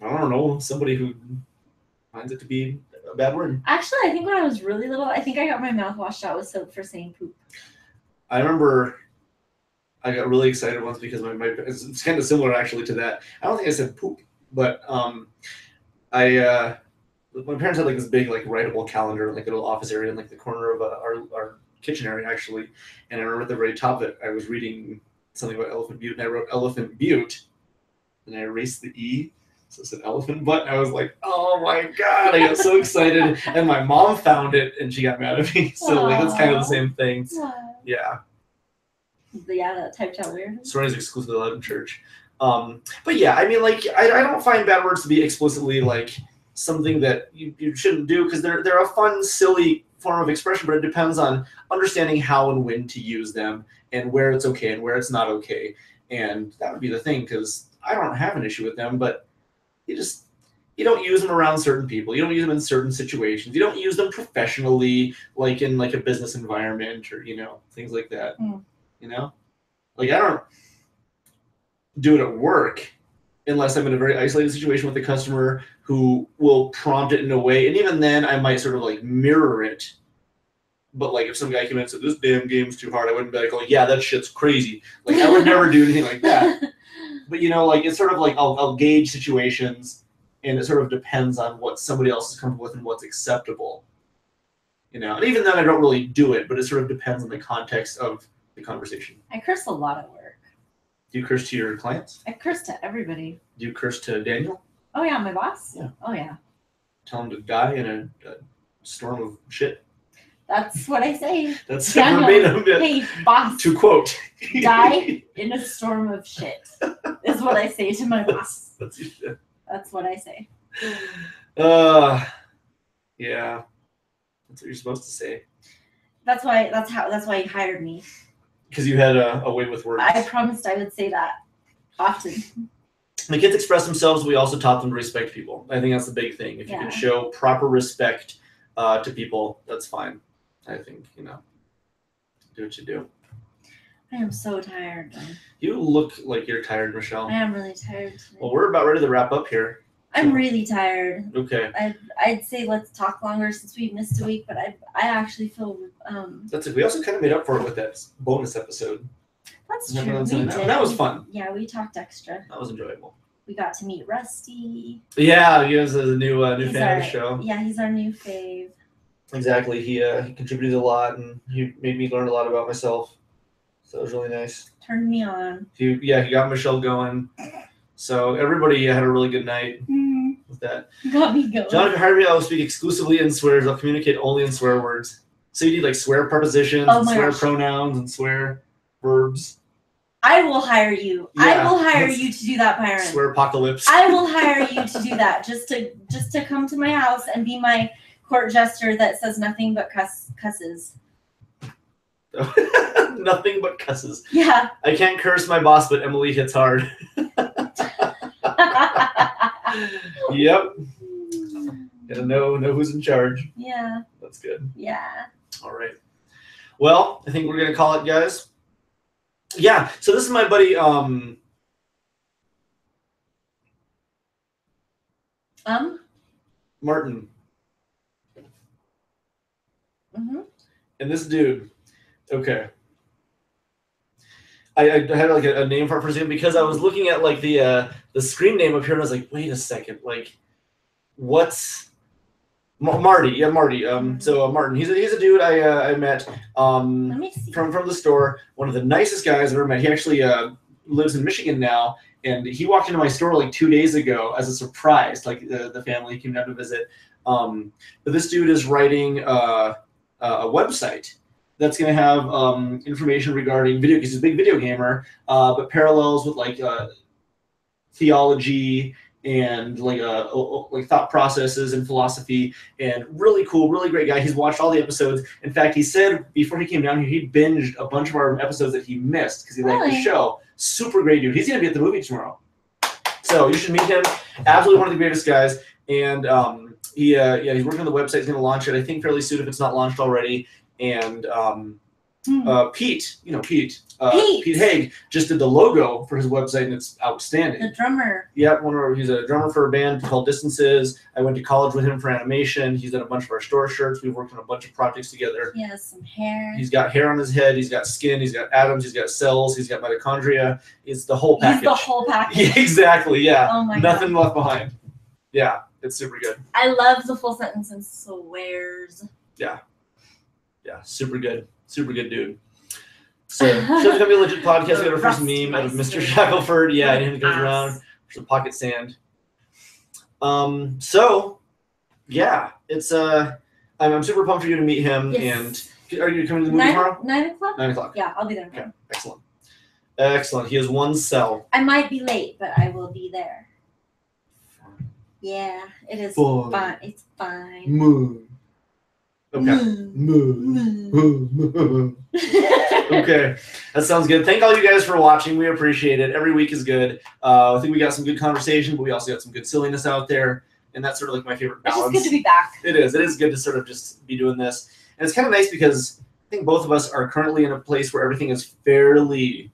I don't know. Somebody who finds it to be a bad word. Actually, I think when I was really little, I think I got my mouth washed out with soap for saying poop. I remember I got really excited once because it's kind of similar actually to that. I don't think I said poop, but my parents had like this big like writable calendar in like a little office area in like the corner of our kitchen area actually, and I remember at the very top of it I was reading something about Elephant Butte and I wrote Elephant Butte and I erased the E, so it said elephant butt, and I was like, oh my god, I got so excited, and my mom found it and she got mad at me. So like it's kind of the same thing. Yeah. Yeah, that typed out weird. Swearing is exclusively allowed in church. But yeah, I mean, like, I don't find bad words to be explicitly like something that you shouldn't do, because they're a fun, silly form of expression, but it depends on understanding how and when to use them and where it's okay and where it's not okay. And that would be the thing, because I don't have an issue with them, but you don't use them around certain people. You don't use them in certain situations. You don't use them professionally, like in like a business environment or, things like that. Like I don't do it at work unless I'm in a very isolated situation with a customer who will prompt it in a way. And even then I might sort of like mirror it. But like if some guy came in and said, this damn game's too hard, I wouldn't be like, oh yeah, that shit's crazy. Like I would never do anything like that. But like it's sort of like I'll gauge situations, and it sort of depends on what somebody else is comfortable with and what's acceptable. And even then I don't really do it, but it sort of depends on the context of the conversation. I curse a lot at work. Do you curse to your clients? I curse to everybody. Do you curse to Daniel? Oh yeah, my boss? Yeah. Oh yeah. Tell him to die in a storm of shit. That's what I say. That's Daniel, hey, boss. To quote. Die in a storm of shit is what I say to my boss. That's your shit. That's what I say. Yeah. That's what you're supposed to say. That's why he hired me. Because you had a way with words. I promised I would say that often. The kids express themselves. We also taught them to respect people. I think that's the big thing. If you can show proper respect to people, that's fine. I think, do what you do. I am so tired. You look like you're tired, Michelle. I am really tired today. Well, we're about ready to wrap up here. I'm really tired. Okay. I'd say let's talk longer since we missed a week, but I actually feel That's it. We also kind of made up for it with that bonus episode. That's true. That was fun. Yeah, we talked extra. That was enjoyable. We got to meet Rusty. Yeah, he was a new fan of the show. Yeah, he's our new fave. Exactly. He contributed a lot, and he made me learn a lot about myself. So it was really nice. Turned me on. He got Michelle going. So everybody had a really good night with that. Got me going. John, if you hire me, I will speak exclusively in swears. I'll communicate only in swear words. So you need like swear prepositions, and swear pronouns, and swear verbs. I will hire you. Yeah, I will hire you to do that, Byron. Swear apocalypse. I will hire you to do that. Just to come to my house and be my court jester that says nothing but cusses. Nothing but cusses. Yeah. I can't curse my boss, but Emily hits hard. Yep. Gotta know who's in charge. Yeah. That's good. Yeah. All right. Well, I think we're gonna call it, guys. Yeah. So this is my buddy. Martin. Mm-hmm. And this dude, okay. I had like a name for him because I was looking at like the screen name up here and I was like, wait a second, like what's Marty? Yeah, Marty. So Martin, he's a dude I met Let me see. from the store. One of the nicest guys I've ever met. He actually lives in Michigan now, and he walked into my store like 2 days ago as a surprise. Like the family came down to visit. But this dude is writing a website that's going to have information regarding video, because he's a big video gamer, but parallels with like theology and like thought processes and philosophy, and really cool, really great guy. He's watched all the episodes. In fact, he said before he came down here, he binged a bunch of our episodes that he missed because he liked the show. Super great dude. He's going to be at the movie tomorrow. So you should meet him. Absolutely one of the greatest guys. And he's working on the website. He's going to launch it, I think, fairly soon if it's not launched already. And Pete Haig just did the logo for his website, and it's outstanding. The drummer. Yeah, he's a drummer for a band called Distances. I went to college with him for animation. He's done a bunch of our store shirts. We've worked on a bunch of projects together. He has some hair. He's got hair on his head. He's got skin. He's got atoms. He's got cells. He's got mitochondria. It's the whole package. He's the whole package. Yeah, exactly. Yeah. Oh my Nothing God. left behind. Yeah, it's super good. I love the full sentence and swears. Yeah, super good. Super good dude. So, it's going to be a legit podcast. We got our first meme out of Mr. Shackelford. Yeah, anything that goes around. Some pocket sand. So, yeah, it's I'm super pumped for you to meet him. Yes. And are you coming to the movie tomorrow? 9 o'clock? 9 o'clock. Yeah, I'll be there. Okay, excellent. He has one cell. I might be late, but I will be there. Yeah, it is fine. It's fine. Moon. Okay. Moon. Okay, that sounds good. Thank all you guys for watching. We appreciate it. Every week is good. I think we got some good conversation, but we also got some good silliness out there, and that's sort of like my favorite balance. It's just good to be back. It is good to sort of just be doing this, and it's kind of nice because I think both of us are currently in a place where everything is fairly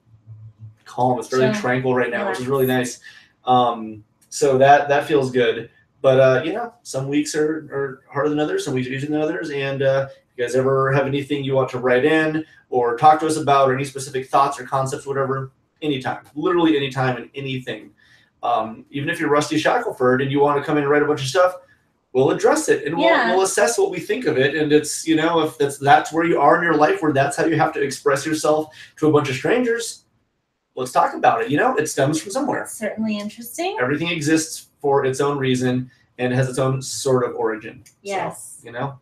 calm. It's fairly tranquil right now, which is really nice. So that feels good. But some weeks are harder than others. Some weeks are easier than others. And if you guys ever have anything you want to write in or talk to us about, or any specific thoughts or concepts, whatever, anytime, literally anytime and anything. Even if you're Rusty Shackelford and you want to come in and write a bunch of stuff, we'll address it and we'll assess what we think of it. And it's, if that's where you are in your life, where that's how you have to express yourself to a bunch of strangers, let's talk about it. It stems from somewhere. Certainly interesting. Everything exists for its own reason and has its own sort of origin. Yes. So,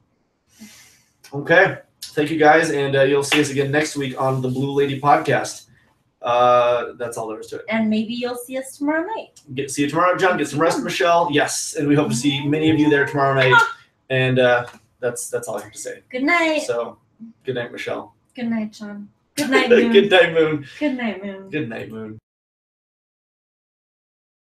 Okay. Thank you guys, and you'll see us again next week on the Blue Lady Podcast. That's all there is to it. And maybe you'll see us tomorrow night. See you tomorrow, John. Get some rest, Michelle. Yes, and we hope to see many of you there tomorrow night. And that's all I have to say. Good night. So, good night, Michelle. Good night, John. Good night, Moon. Good night, Moon. Good night, Moon. Good night, Moon.